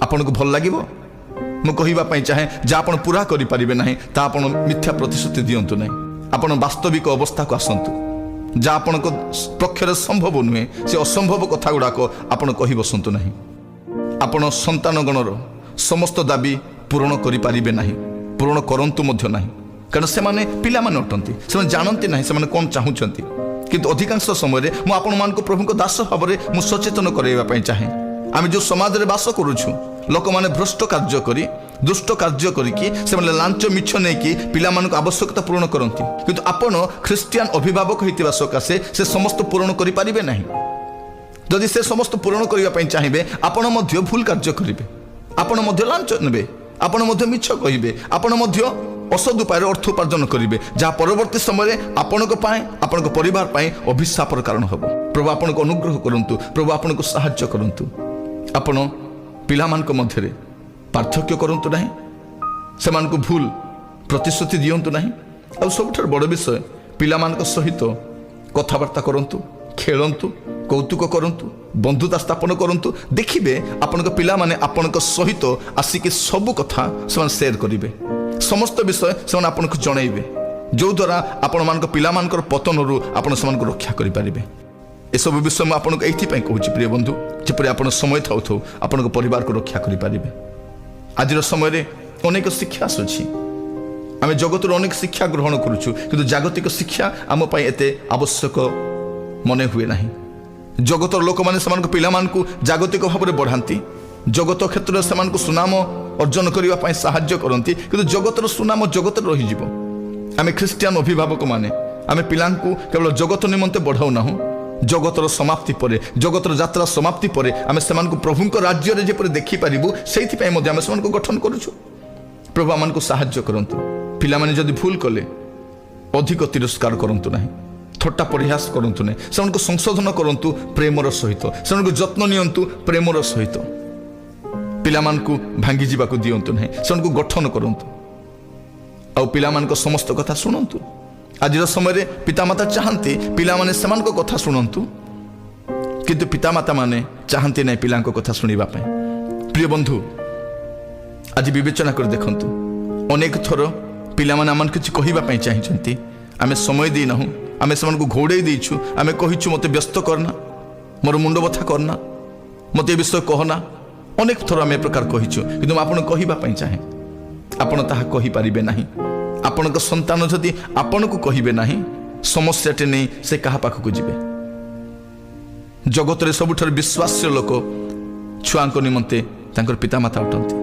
ଆପଣଙ୍କୁ ଭଲ ଲାଗିବ? ମୁଁ କହିବା ପାଇଁ ଚାହେଁ, ଯାହା ଆପଣ ପୁରା କରିପାରିବେ ନାହିଁ ତାହା ଆପଣ ମିଥ୍ୟା ପ୍ରତିଶ୍ରୁତି ଦିଅନ୍ତୁ ନାହିଁ। ଆପଣ ବାସ୍ତବିକ ଅବସ୍ଥାକୁ ଆସନ୍ତୁ। ଯାହା ଆପଣଙ୍କ ପକ୍ଷରେ ସମ୍ଭବ ନୁହେଁ, ସେ ଅସମ୍ଭବ କଥା ଗୁଡ଼ାକ ଆପଣ କହି ବସନ୍ତୁ ନାହିଁ। ଆପଣ ସନ୍ତାନଗଣର ସମସ୍ତ ଦାବି ପୂରଣ କରିପାରିବେ ନାହିଁ, ପୂରଣ କରନ୍ତୁ ମଧ୍ୟ ନାହିଁ, କାରଣ ସେମାନେ ପିଲାମାନେ ଅଟନ୍ତି। ସେମାନେ ଜାଣନ୍ତି ନାହିଁ ସେମାନେ କ'ଣ ଚାହୁଁଛନ୍ତି। କିନ୍ତୁ ଅଧିକାଂଶ ସମୟରେ ମୁଁ ଆପଣମାନଙ୍କୁ ପ୍ରଭୁଙ୍କ ଦାସ ଭାବରେ ମୁଁ ସଚେତନ କରାଇବା ପାଇଁ ଚାହେଁ। ଆମେ ଯେଉଁ ସମାଜରେ ବାସ କରୁଛୁ, ଲୋକମାନେ ଭ୍ରଷ୍ଟ କାର୍ଯ୍ୟ କରି दुष्ट कार्य करिकी से लांच मिछ नहीं कि पिला मानक आवश्यकता पूर्ण करती किंतु आपण ख्रिस्टियान अभिभावक होइतिबा सकाशे से समस्त पूर्ण करि परिबे नहीं। जदि से समस्त पूर्ण करने चाहिए आपण मध्य भूल कार्य करेंगे, आपण मध्य लांच नेबे, आपण मध्य मिछ कहिबे, आपण मध्य असद उपाय अर्थ उपार्जन करेंगे जहाँ परवर्ती समय आपण परिवार पाए अभिशापर कारण हम। प्रभु आपन को अनुग्रह करंतु, प्रभु आपन को सहायता करंतु। आपण पिला मान को मध्य पार्थक्य करंतु नहीं, सेमान को भूल प्रतिश्रुति दियंतु नहीं। और सबुठार बड़ विषय पिला मान को सहित कथबार्ता करंतु, खेलंतु, कौतुक करंतु, बंधुता स्थापन करंतु। देखिबे आपन को पिला माने आपन को सहित आसिक सब कथा से शेयर करिवे, समस्त विषय से आपन को जणैबे, जो द्वारा आपण मान पिला मान पतन रु आपण समान को रक्षा करि परिबे। ए सब विषय मैं आपन को एथि पई कहूची प्रिय बंधु, जेपरि आपण समय थाउ थाउ आपण को परिवार को रक्षा करि परिबे। आज समय रे अनेक शिक्षा अछि, आमे जगत रो अनेक शिक्षा ग्रहण करूछु किंतु जागतिक शिक्षा आम पई एते आवश्यक मने हुए नहीं। जगत लोक माने समान को पिला मान को जागतिक भाव में बढ़ाती, जगत क्षेत्र में समान को सुनाम अर्जन करने पाई सहाय्य करती किंतु जगतर सुनाम जगत रही जीव। आमे ख्रिस्टियान अभिभावक माने आमे पिला को केवल जगत निमंते बढ़ाऊ ना, जगतर समाप्ति पर, जगतर यात्रा समाप्ति पर आमे समान को प्रभु राज्य रे जेपरि देखि पारिबु सेति पई मध्ये आमे समान को गठन करूछु। प्रभु आमान को सहाय्य करंतु। पिला माने जदि भूल कले अधिक तिरस्कार करंतु नहीं, थट्टा परिहास करंतु नहीं, से संशोधन करंतु प्रेमर सहित, से जत्न नियंतु प्रेमर सहित। पिला मान को भांगी जीवा को दियंतु नहीं, से गठन करंतु। आ पिला मान को समस्त कथा शुणंतु। आज समय पितामाता चाहती पिला माने समान को कथा शुणंतु किंतु पितामाता माने चाहती नहीं पिला को कथा शुणिबा पई। प्रिय बंधु, आज विवेचना कर देखंतु, अनेक थर पिला माने आमन किछ कहिबा पई चाहिचंती, आमे समय दी नहु, आमे समान को घोड़े दीछु, आमे कहिछु मते व्यस्त करना, मोर मुंड बथा करना, मते विषय कहना। अनेक थर आमे प्रकार कहिछु किंतु आपण कहिबा पई चाहे, आपण ताहा कहि परिबे नाही। आपण को संतान जदि आपण को कहिबे नाही, समस्याटे नहीं से कहा पाखक जिबे। जगत रे सबुठार विश्वास्य लोक छुआ निमंते तांकर पितामाता अटंती।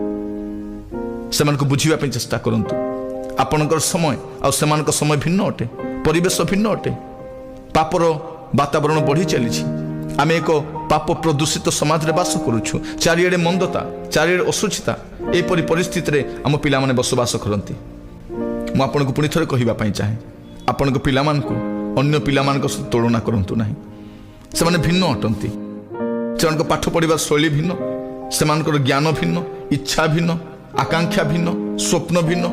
सेमान को बुझिबा पई चेष्टा करंतु। आपणकर समय आ सेमान को समय भिन्न अटे, परिवेश भिन्न अटे, पापर वातावरण बढ़ी चली। आमे एक पाप प्रदूषित समाज रे बास करूछु, चारिआडे मंदता, चारिआडे असुचिता, एपरि परिस्थिति रे आम पिला माने बसवास करंती। मु आपन को पुणी थरे कहिबा पई चाहे, आपन को पिला मान को अन्य पिला मान को तुलना करंतु नाही। से माने भिन्न अटंती, सेमान को पाठ पढ़िबार शैली भिन्न, सेमान को ज्ञान भिन्न, इच्छा भिन्न, आकांक्षा भिन्न, स्वप्न भिन्न।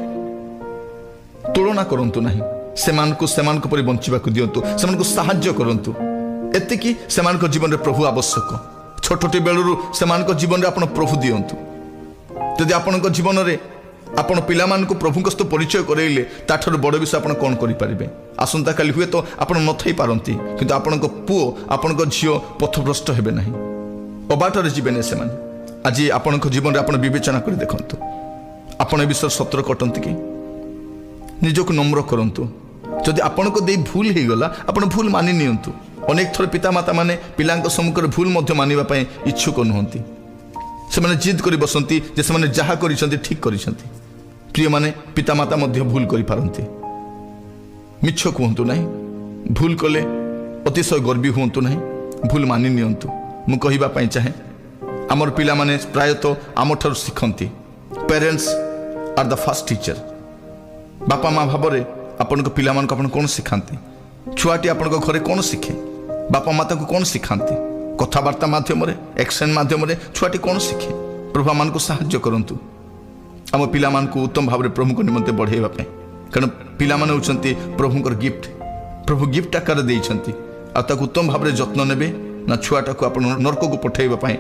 तुलना करंतु नाही, सेमान को परि बंचिबा को दियंतु, सेमान को सहाय्य करंतु। एतिकी सेमान को जीवन रे प्रभु आवश्यक। छोटटी बेलरू सेमान को जीवन रे आपण प्रभु दियंतु। यदि आपण को जीवन रे आपण पिला मान को प्रभु को परिचय करैले ताठर बड़ विषय आपण कोन करि परिबे। आसंता काली हुए तो आपण नथै पारंती किंतु आपण को पुओ आपण को झियो पथभ्रष्ट हेबे नाही, अबाटर जीवे नै सेमाने। आज आपण को जीवन रे आपण विवेचना करि देखंतु, आपण ए विषय सतर्क अटंती कि निजको नम्र करंतु। जदि आपण को दे भूल हे गला आपण भूल मानि नियंतु। अनेक थर पितामाता माने पिलांक सम्मुखरे भूल मध्य मानिबा पई इच्छुक नहंती, से जिद करी बसंती जे से जहा करिसंती ठीक करिसंती। प्रिय माने पितामाता मध्य भूल करि पारंती, मिछ कहंतु नाही, भूल कले अतिशय गर्वी हुंतु नाही, भूल मानि नियंतु। मु कहिबा पई चाहे आमर पिला माने प्रायतः आमठार शिखंती। Parents are the first teacher. बापा माँ भाव में आपण को पिला मान को आपण कोन सिखांती, छुआटी आपण को घरे कोन शिखे, बापा माता को कोन सिखांती, कथबार्ता माध्यम रे, एक्शन माध्यम रे छुआटी कोन शिखे। प्रभु मान को सहाय्य करंतु, आम पिला मान को उत्तम भाव में प्रभु को निमंते बढ़ेबा पे, कारण पिला मान होचंती प्रभुंकर गिफ्ट। प्रभु गिफ्ट आकार देइछंती, आ ताको उत्तम भाव में जत्न नेबे ना छुआटा को आपण नरक को पठेबा पे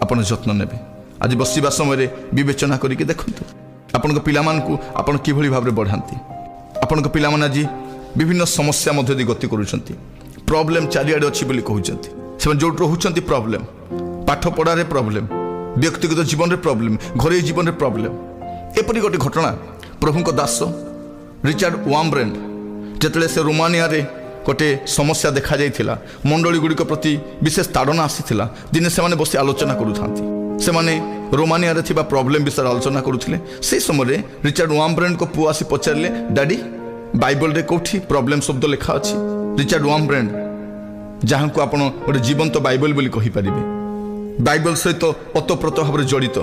आपण जत्न नेबे। आज बसिबा समय विवेचना करिके देखंतु आपण को पिला मान को आपण किभली भाव में बढ़ांती। आपण को पिला मान आज विभिन्न समस्या मध्य दे गति करूछंती, प्रॉब्लम चारिआडे अछि बोली कहउछंती। से जो रोहुछंती प्रॉब्लम, पाठ पढ़ारे प्रॉब्लम, व्यक्तिगत जीवन रे प्रॉब्लम, घरे जीवन रे प्रॉब्लम। एपरि गोटे घटना प्रभु को दास रिचार्ड वामब्रेंड जेतले से रोमानिया रे गोटे समस्या देखा जाइथिला, मंडली गुड़िक प्रति विशेष ताड़ना आसीथिला। दिने से माने बसी आलोचना करूथांती से माने रोमानिया रे थिबा प्रॉब्लम विषय आलोचना करुथिले। से समय रिचार्ड वार्मब्रेन को पुआ आसी पचारे, डैडी बाइबल रे कोठी प्रॉब्लम शब्द लिखा अछि? रिचार्ड वार्मब्रेन जहाँ को आपण गोटे जीवंत बाइबल बोली कहि परिबे, बाइबल सहित ओतप्रोत भाव जड़ित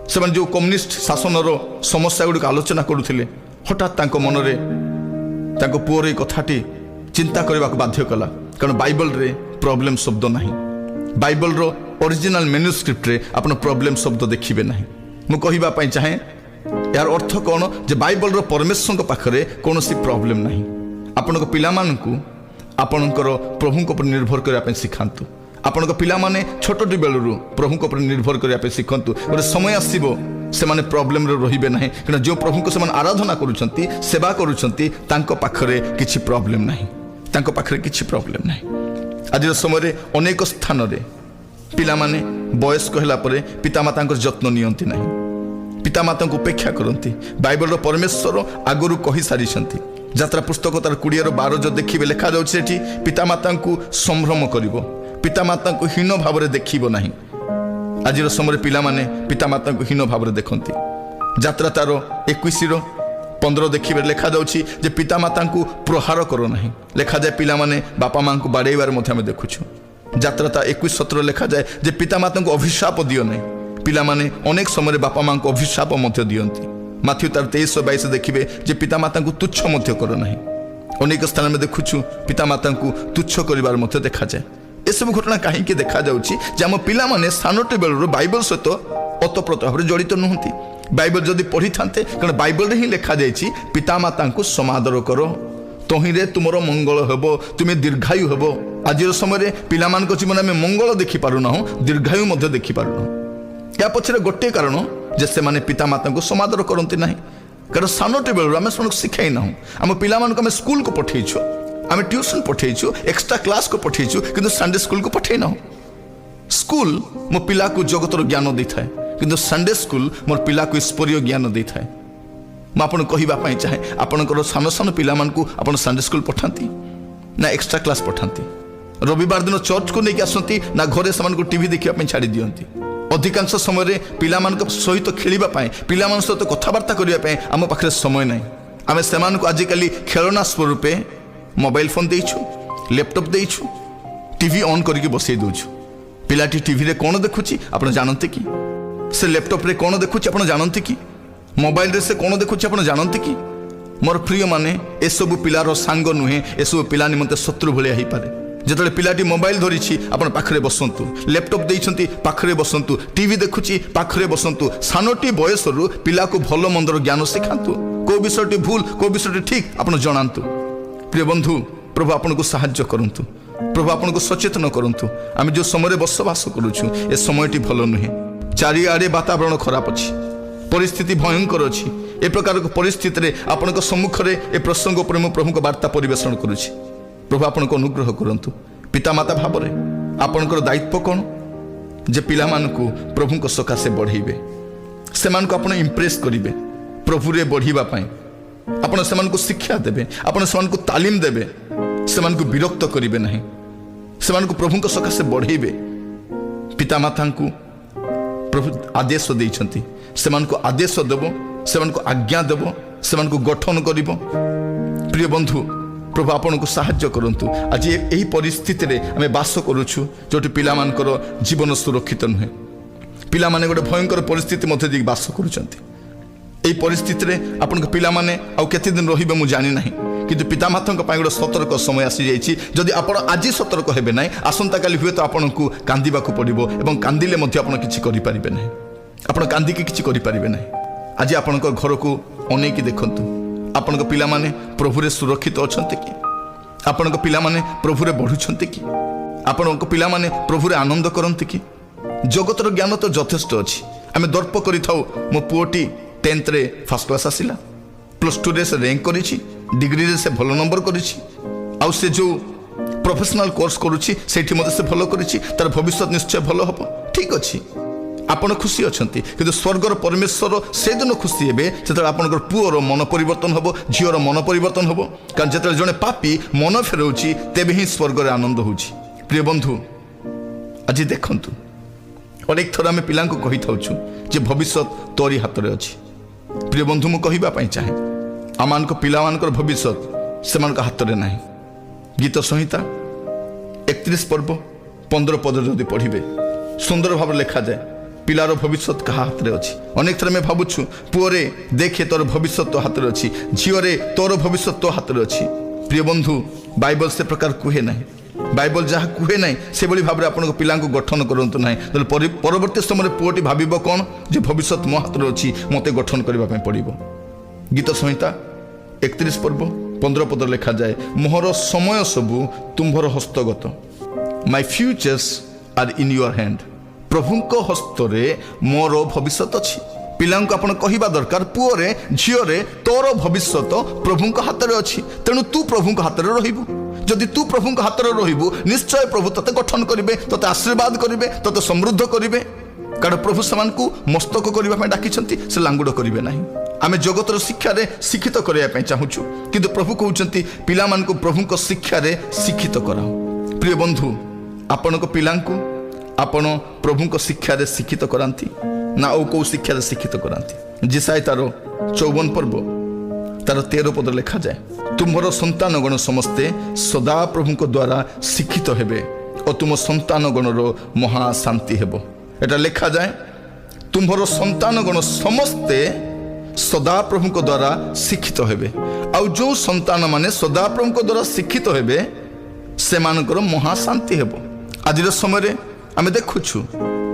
से जो कम्युनिस्ट शासनर समस्या गुड़िक आलोचना करुथिले, हठात तांको मनरे तांको पुओर ए कथाटी चिंता करने को बाध्य कला। कारण बाइबल रे प्रॉब्लम शब्द नहीं, बाइबल रो ओरिजिनल मैन्युस्क्रिप्ट रे आपण प्रॉब्लम शब्द देखिबे नहीं। मु कहिबा पई चाहे यार अर्थ कौन जे बाइबल रो परमेश्वर को पाखरे कोनोसी प्रॉब्लम नहीं। आपण को पिला मानकु आपणकर प्रभु को निर्भर करने पे शिखातु। आपण को पिला माने छोटटी बेलू प्रभु को निर्भर करने पे शिखंतु। गोटे समय आसीबो से माने प्रॉब्लम रे रहिबे नहीं, कारण जो प्रभु को से आराधना करूछंती, सेवा करूछंती, तांको पाखरे किछि प्रॉब्लम नहीं, तांको पाखरे किछि प्रॉब्लम नहीं। आज समय रे अनेक स्थान रे पिला माने वयस्क होला परे पितामाता जत्न नियंती नहीं, पितामाता उपेक्षा करती। बाइबल परमेश्वर आगुरी कही सारी यात्रा पुस्तक तार 20:12 जो देखिए लिखा जाउछि, पितामाता संभ्रम करिवो, पितामाता हीन भाव में देखिब नहीं। आज समय पिला माने पितामाता हीन भाव में देखती। यात्रा तार 21:15 देखिए लिखा जाउछि जे पितामाता प्रहार करो नहीं, लिखा जाए पिला माने बापा माँ को बाड़ेबार आम देखुछु। यात्रा ता 21:17 लिखा जाए जे पितामाता अभिशाप दियो नहीं, पिला माने अनेक समय बापा माँ को अभिशाप मध्य दियंती। माथ्यू तार 23:22 देखिए जे पितामाता तुच्छ मध्य करो नहीं। अनेक स्थान में देखुछु पितामाता तुच्छ करिवार मध्य देखा जाए। ए सब घटना कहीं देखा जाउछि जे आम पिला माने सानटे बेलू बाइबल सहित ओतप्रोत भाव जड़ित नुहंती। बाइबल जदि पढ़ी थांते, कारण बाइबल रे ही लिखा जाइछि पितामाता समादर करो, तहिरे तुमर मंगल हेबो, तुमे दीर्घायु हेबो। आज समय पिला मानक जीवन में मंगल देखि पारुना, दीर्घायु मध्य देखि पारुना। या पछरे गोटे कारण जे से माने पितामाता समादर करंती नहीं, कारण सानटे बेलू आम से शिखाई ना। आम पिला मानक आम स्कूल को पठेइछु, आम ट्यूशन पठेइछु, एक्स्ट्रा क्लास को पठेइछु, किंतु संडे स्कूल को पठे ना। स्कूल मो पिला को जगतर ज्ञान दी थाए, किंतु संडे स्कूल मोर पिला को ईश्वरीय ज्ञान दी थाए। मैं आपन कहवाई चाहे आपणकर सान सान पिला आप संडे स्कूल पठाती ना एक्स्ट्रा क्लास पठाती? रविवार दिन चर्च को लेकिन आसती ना घरे से टीवी देखा छाड़ी दियंती? अधिकांश समय पिला सहित खेलवाई, पिला सहित कथबार्ता करने आम पाखे समय ना। आम से आजिकल खेलना स्वरूपे मोबाइल फोन देइछु, लैपटॉप देइछु, टीवी ऑन करके बसई दउछु। पिलाटी टीवी रे कौन देखुची आप जानते कि? से लैपटॉप रे कौन देखुची आप जानते कि? मोबाइल रे से कौन देखुची आप जानते कि? मोर प्रिय माने ए सब पिलार सांग नुहे, ए सब पिला निमंते शत्रु भलिया ही पारे। जेतले पिलाटी मोबाइल धरिछि आपण पाखरे बसंतु, लैपटॉप देइछंती पाखरे बसंतु, टीवी देखुछि पाखरे बसंतु। सानोटी बयसरु पिला को भलो मंदर ज्ञान सिखांतु, को विषयटी भूल को विषयटी ठीक आपण जणांतु। प्रिय बंधु, प्रभु आपन को सहाय्य करंतु, प्रभु आपन को सचेतन करंतु। आम जो समय बसवास करूछु ए समयटी भलो नुहे, चारिआडे वातावरण खराब अछि, परिस्थिति भयंकर अछि। ए प्रकार परिस्थिति रे आपन को सम्मुख रे ए प्रसंग पर मु प्रभु को वार्ता परिवेषण करूछि। प्रभु आपन को अनुग्रह करंतु। पितामाता भाव रे आपनकर दायित्व कोन जे पिला मानकु प्रभु को सकाशे बढ़ाइबे, से मानकु आपन इंप्रेस करिवे प्रभु रे बढ़िबा पई। आपन से मानकु शिक्षा देबे, आपन से मानकु तालीम देबे, से मानकु विरक्त करिवे नहीं, से मानकु प्रभु को सकाशे बढ़ाइबे। पितामाता को प्रभु आदेश देइछंती, से मानकु आदेश देबो, से मानकु आज्ञा देबो, से मानकु गठन करिवो। प्रिय बंधु, प्रभु आपन को सहाय्य करंतु। आज यही परिस्थिति रे आमे बास करूछु जोटी पिला मानकर जीवन सुरक्षित नुहे, पिला माने गोटे भयंकर परिस्थिति मध्य दी बास करूछंती। एही परिस्थिति रे आपन पिला माने आ केते दिन रहिबे मु जानि नाही, किंतु पितामाता गोटे सतर्क समय आसी जाइछि। जदि आपण आज सतर्क हेबे नाही, आसंता काली हुए तो आपन को कांदिबा को पड़िबो, एवं कांदिले मध्य आपन किछि करि परिबे नाही, आपन कांदी के किछि करि परिबे नाही। आज आपन घर को अनेक देखंतु, आपन पिला माने प्रभु रे सुरक्षित अछंते कि? आपन पिला माने प्रभु रे बढ़ुछंते कि? आपन पिला माने प्रभु रे आनंद करंते कि? जगतर ज्ञान तो यथेष्ट अछि। आमे दर्प करि थाउ मो पुओटी 10th रे फर्स्ट क्लास आसिला, +2 रे से रैंक करिछि, डिग्री रे से भलो नंबर करिछि, आ से जो प्रोफेशनल कोर्स करूछि सेठी मते से भलो करिछि, तार भविष्य निश्चय भलो हबो। ठीक अछि, आपण खुशी अछंती, किंतु स्वर्गर परमेश्वर से दिन खुशी हेबे जेतले आपनकर पुओर मन परिवर्तन हबो, झियर मन परिवर्तन हबो। कारण जेतले जने पापी मन फेरौछि तेबे ही स्वर्गर आनंद होछि। प्रिय बंधु, आज देखंतु अनेक थर आम पिला कही था जे भविष्य तोरी हाथ में अच्छी। प्रिय बंधु मु कहवाई चाहे आम पिला भविष्य से हाथ में ना। गीत संहिता 31 पर्व 15 पद जदि पढ़े सुंदर भाव लिखा जाए पिलार भविष्य क्या हाथ में अच्छी। अनेक थर आम भावुँ पुओरे देखे तोर भविष्य तो हाथ में अच्छी, झीओरे तोर भविष्य तो हाथ में अच्छी। प्रिय बंधु बाइबल से प्रकार कहे ना, बाइबल जहाँ कहे ना से भाव में आपण पिला गठन करूँ ना, परवर्ती समय पुओटी भाव कौन जे भविष्य मो हाथ में अच्छी, मत गठन करने पड़ो। गीत संहिता 31 पर्व 15 पद लिखा जाए मोहर समय सबू तुम्भर हस्तगत, my futures are in your hand. प्रभु हस्तरे मोर भविष्य अच्छी। पिला आपण कहवा दरकार पुओरे झीओरे तोर भविष्य प्रभु हाथ में अच्छी, तेणु तू प्रभु हाथ में रहिबु। जदि तू प्रभु हाथ में रहिबु निश्चय प्रभु तते गठन करेंगे, तते आशीर्वाद करेंगे, तते समृद्ध करेंगे। कारण प्रभु से मस्तक करने डाकी से लांगुड़ करेंगे ना। आम जगतर शिक्षा शिक्षित करने चाहूँ किंतु प्रभु कहते पिला प्रभु शिक्षा शिक्षित कराओ। प्रिय बंधु आपण पिला आपण प्रभु शिक्षा शिक्षित कराती ना और कौ शिक्षा शिक्षित कराती। जिसाई तार 54 पर्व तार 13 पद लिखा जाए तुम्हार संतानगण समस्ते सदा प्रभु द्वारा शिक्षित हेबे और तुम संतानगणर महाशांति हेब। एटा लिखा जाए तुम्हार संतानगण समस्ते सदा प्रभु द्वारा शिक्षित हेबे। आउ जो संतान माने सदा प्रभु द्वारा शिक्षित हेबे से मानकर महाशांति हेब। आज समय आम देखुछु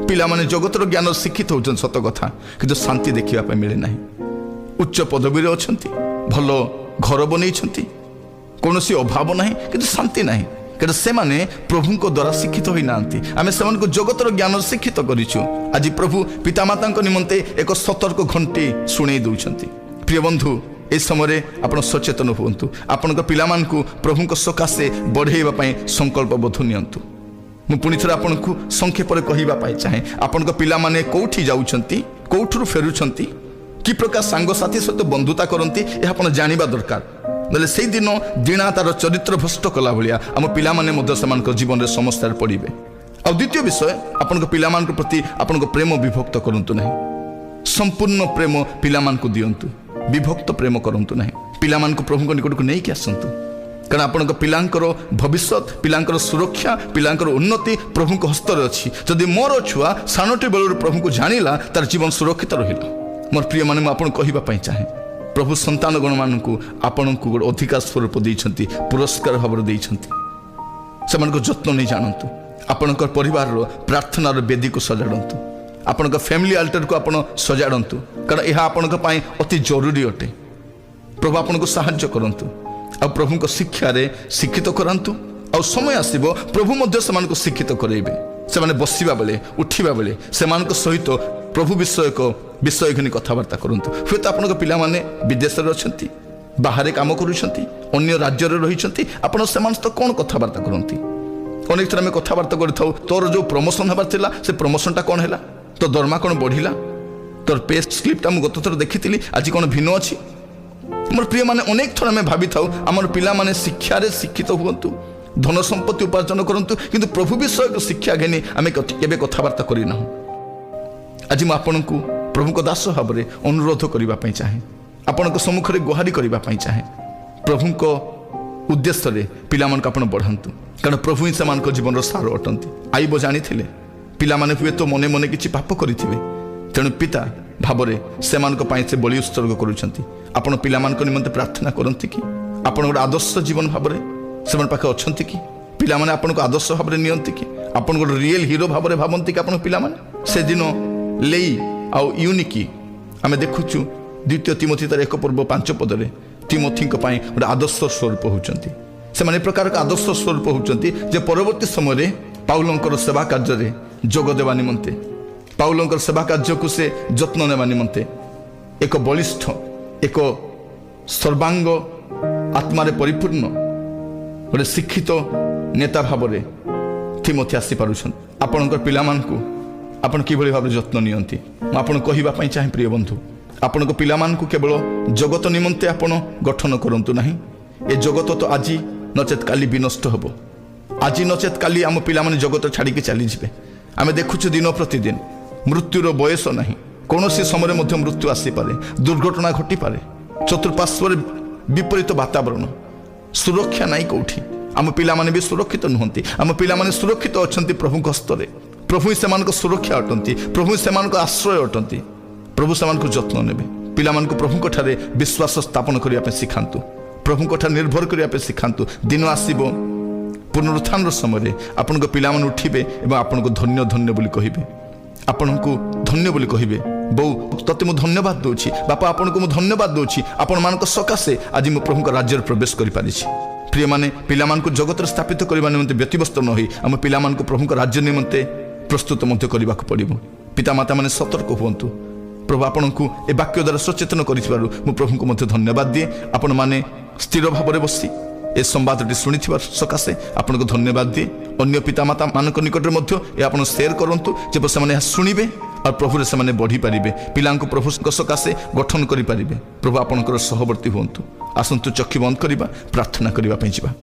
पिला माने जगतर ज्ञान शिक्षित होचन सत कथा, किंतु शांति देखा मिले ना। उच्च पदवी अच्छी, भल घर बन कौन अभाव ना किंतु शांति ना, कि से माने प्रभु द्वारा शिक्षित होना। आम से जगतर ज्ञान शिक्षित करूँ। आज प्रभु पितामाता निमंते एक सतर्क घंटी शुणे दौरान। प्रिय बंधु ए समय आप सचेतन हूँ, आपण पिला प्रभु सकाशे बढ़ाई संकल्पबद्ध नियंतु। मु पुणी थे आपन को संक्षेप कहवाई चाहे आपण पिला माने कौठी जाउछंती, कौठुर फेरुछंती, कि प्रकार सांग साथी सहित बंधुता करती यह आपण जानिबा दरकार। नले से दिन दिना तार चरित्र भ्रष्ट कला भलिया आम पिला माने मध्य समान जीवन में समस्या पड़े। आ द्वितीय विषय आपण पिला मान प्रति आपण प्रेम विभक्त करंतु नहीं। संपूर्ण प्रेम पिला मान को दियंतु, विभक्त प्रेम करंतु नहीं। पिला मान को प्रभु निकट को नहीं कि आसंतु, कारण आपण पिलांकर भविष्य पिलांकर सुरक्षा पिलांकर उन्नति प्रभु को हस्त अच्छी। जदि मोर छुआ सानटी बेलू प्रभु को जानिला तार जीवन सुरक्षित रहिला। मोर प्रिय माने आपन कहवाई चाहे प्रभु संतान गण मान आपण को अधिकार स्वरूप देइछंती, पुरस्कार भाव देइछंती। से जत्न नहीं जानतु, आपण परिवार प्रार्थनार वेदी को सजाड़तु, आपण फैमिली अल्टर को आपण सजाड़तु, कारण यह आपण अति जरूरी अटे। प्रभु आपन को साहाय्य करंतु, आ प्रभु को शिक्षा शिक्षित करांतु। आ समय आसब प्रभु मध्य से शिक्षित करेंगे। से बसवा बेले उठा बेले से सहित प्रभु विषय घनी कथबार्ता करूँ। हूँ तो आप पिला विदेश अच्छा बाहर कम कर राज्य रही आप तो कौन कथबार्ता करती। अनेक थर आम कथबार्ता कर तोर जो प्रमोशन हबार थिला से प्रमोशनटा कौन है, तो दरमा कौन बढ़िला, तोर पे स्लिपटा मुझे गत थर देखी आज कौन भिन्न अच्छी। मोर प्रिय माने अनेक थर आम भावी था आमर पिला माने शिक्षा शिक्षित हूँ, धन संपत्ति उपार्जन करंतु, किंतु प्रभु विषय को शिक्षा घेनी आम केबे कथबार्ता करना। आज मुझे आपण को प्रभु को दास भाव में अनुरोध करने चाहे, आपण को सम्मुख में गुहारी करने चाहे प्रभु को उद्देश्य पिला मान आपण बढ़ातु, कारण प्रभु ही से जीवन सार अटंती। आईब जानी पिला माने हुए तो मने मने किछि पाप करिथिबे, तेणु पिता भाव से बलि उत्सर्ग करुछंती। आपण पिला मान निमंते प्रार्थना करंती कि आपण गोटे आदर्श जीवन भाव में से पाखे अच्छी कि पिला माने आपण को आदर्श भाव में नियंती कि आपण गोटे रियल हीरो भाव में भावती कि आपण पिला माने से दिन लेई आउ यूनिकी आम देखुचु। द्वितीय तिमोथी तार 1 पर्व 5 पदरे तिमोथी गोटे आदर्श स्वरूप होती। से प्रकार आदर्श स्वरूप होती जे परवर्ती समय पाउलंकर सेवा कार्य जोग देवा निमंते, पाउलंकर सेवा कार्य को से जत्न नेवा निमंते एक बलिष्ठ एक सर्वांग आत्मारे परिपूर्ण गोटे शिक्षित नेता भाव में तिमोथी आसी पारुछन। आपणकर पिला मानकु आपण किभଳି भाव जत्न नियंती आपण कहवाई चाहे प्रिय बंधु, आपण पिला मानकु केवल जगत निमंते आपण गठन करंतु नहीं। ए जगत तो आज नचेत काली विनष्ट हबो, आज नचेत काली आम पिला माने जगत छाड़ी चली जिवे। आमे देखुछु दिन प्रतिदिन मृत्युर बयस नहीं, कौन समय मृत्यु आसीपे, दुर्घटना घटीपे, चतुर्पार्श्व विपरीत वातावरण, सुरक्षा नाई कौटी। आम पिलामाने भी सुरक्षित नुहंती, आम पिलामाने सुरक्षित अछंती प्रभु हस्तरे। प्रभु सेमानक सुरक्षा अटंती, प्रभु सेमानक आश्रय अटंती। प्रभु सेमानक जत्न नेबे। पिलामानक प्रभु ठारे विश्वास स्थापन करिया पे सिखांतु, प्रभु ठारे निर्भर करिया पे सिखांतु। दिन आसीबो पुनरुत्थान समय आपण पिलामान उठिबे एवं आपण को धन्य धन्य बोली कहिबे, आपण को धन्य बोली कहिबे। बो तते मु धन्यवाद दोछि बापा, आपण को मु धन्यवाद दोछि, आपण मानक सकाशे आज मु प्रभु राज्य प्रवेश करि पारिछि। प्रिय माने पिलामान को जगत स्थापित करबा निमंते व्यतिव्यस्त न होई हम पिलामान को प्रभु राज्य निमंते प्रस्तुत मध्य करबा को पड़िबो। पिता माता माने सतर्क हुंतु। प्रभु आपण को ए वाक्य द्वारा सचेतन करिथिबारु मु प्रभु को मध्य धन्यवाद दिए। आपण माने स्थिर भाव बसी ए संवादटी शुणी सकाशे आपन को धन्यवाद दिए। अन्य पिता माता मान निकट में आप शेयर करूँ जब से शुणे और प्रभु से बढ़ी पारे, पिला प्रभु सकाशे गठन करें। प्रभु आपंकर सहवर्ती हूँ। आसतु चक्षु बंद करवा, प्रार्थना करने।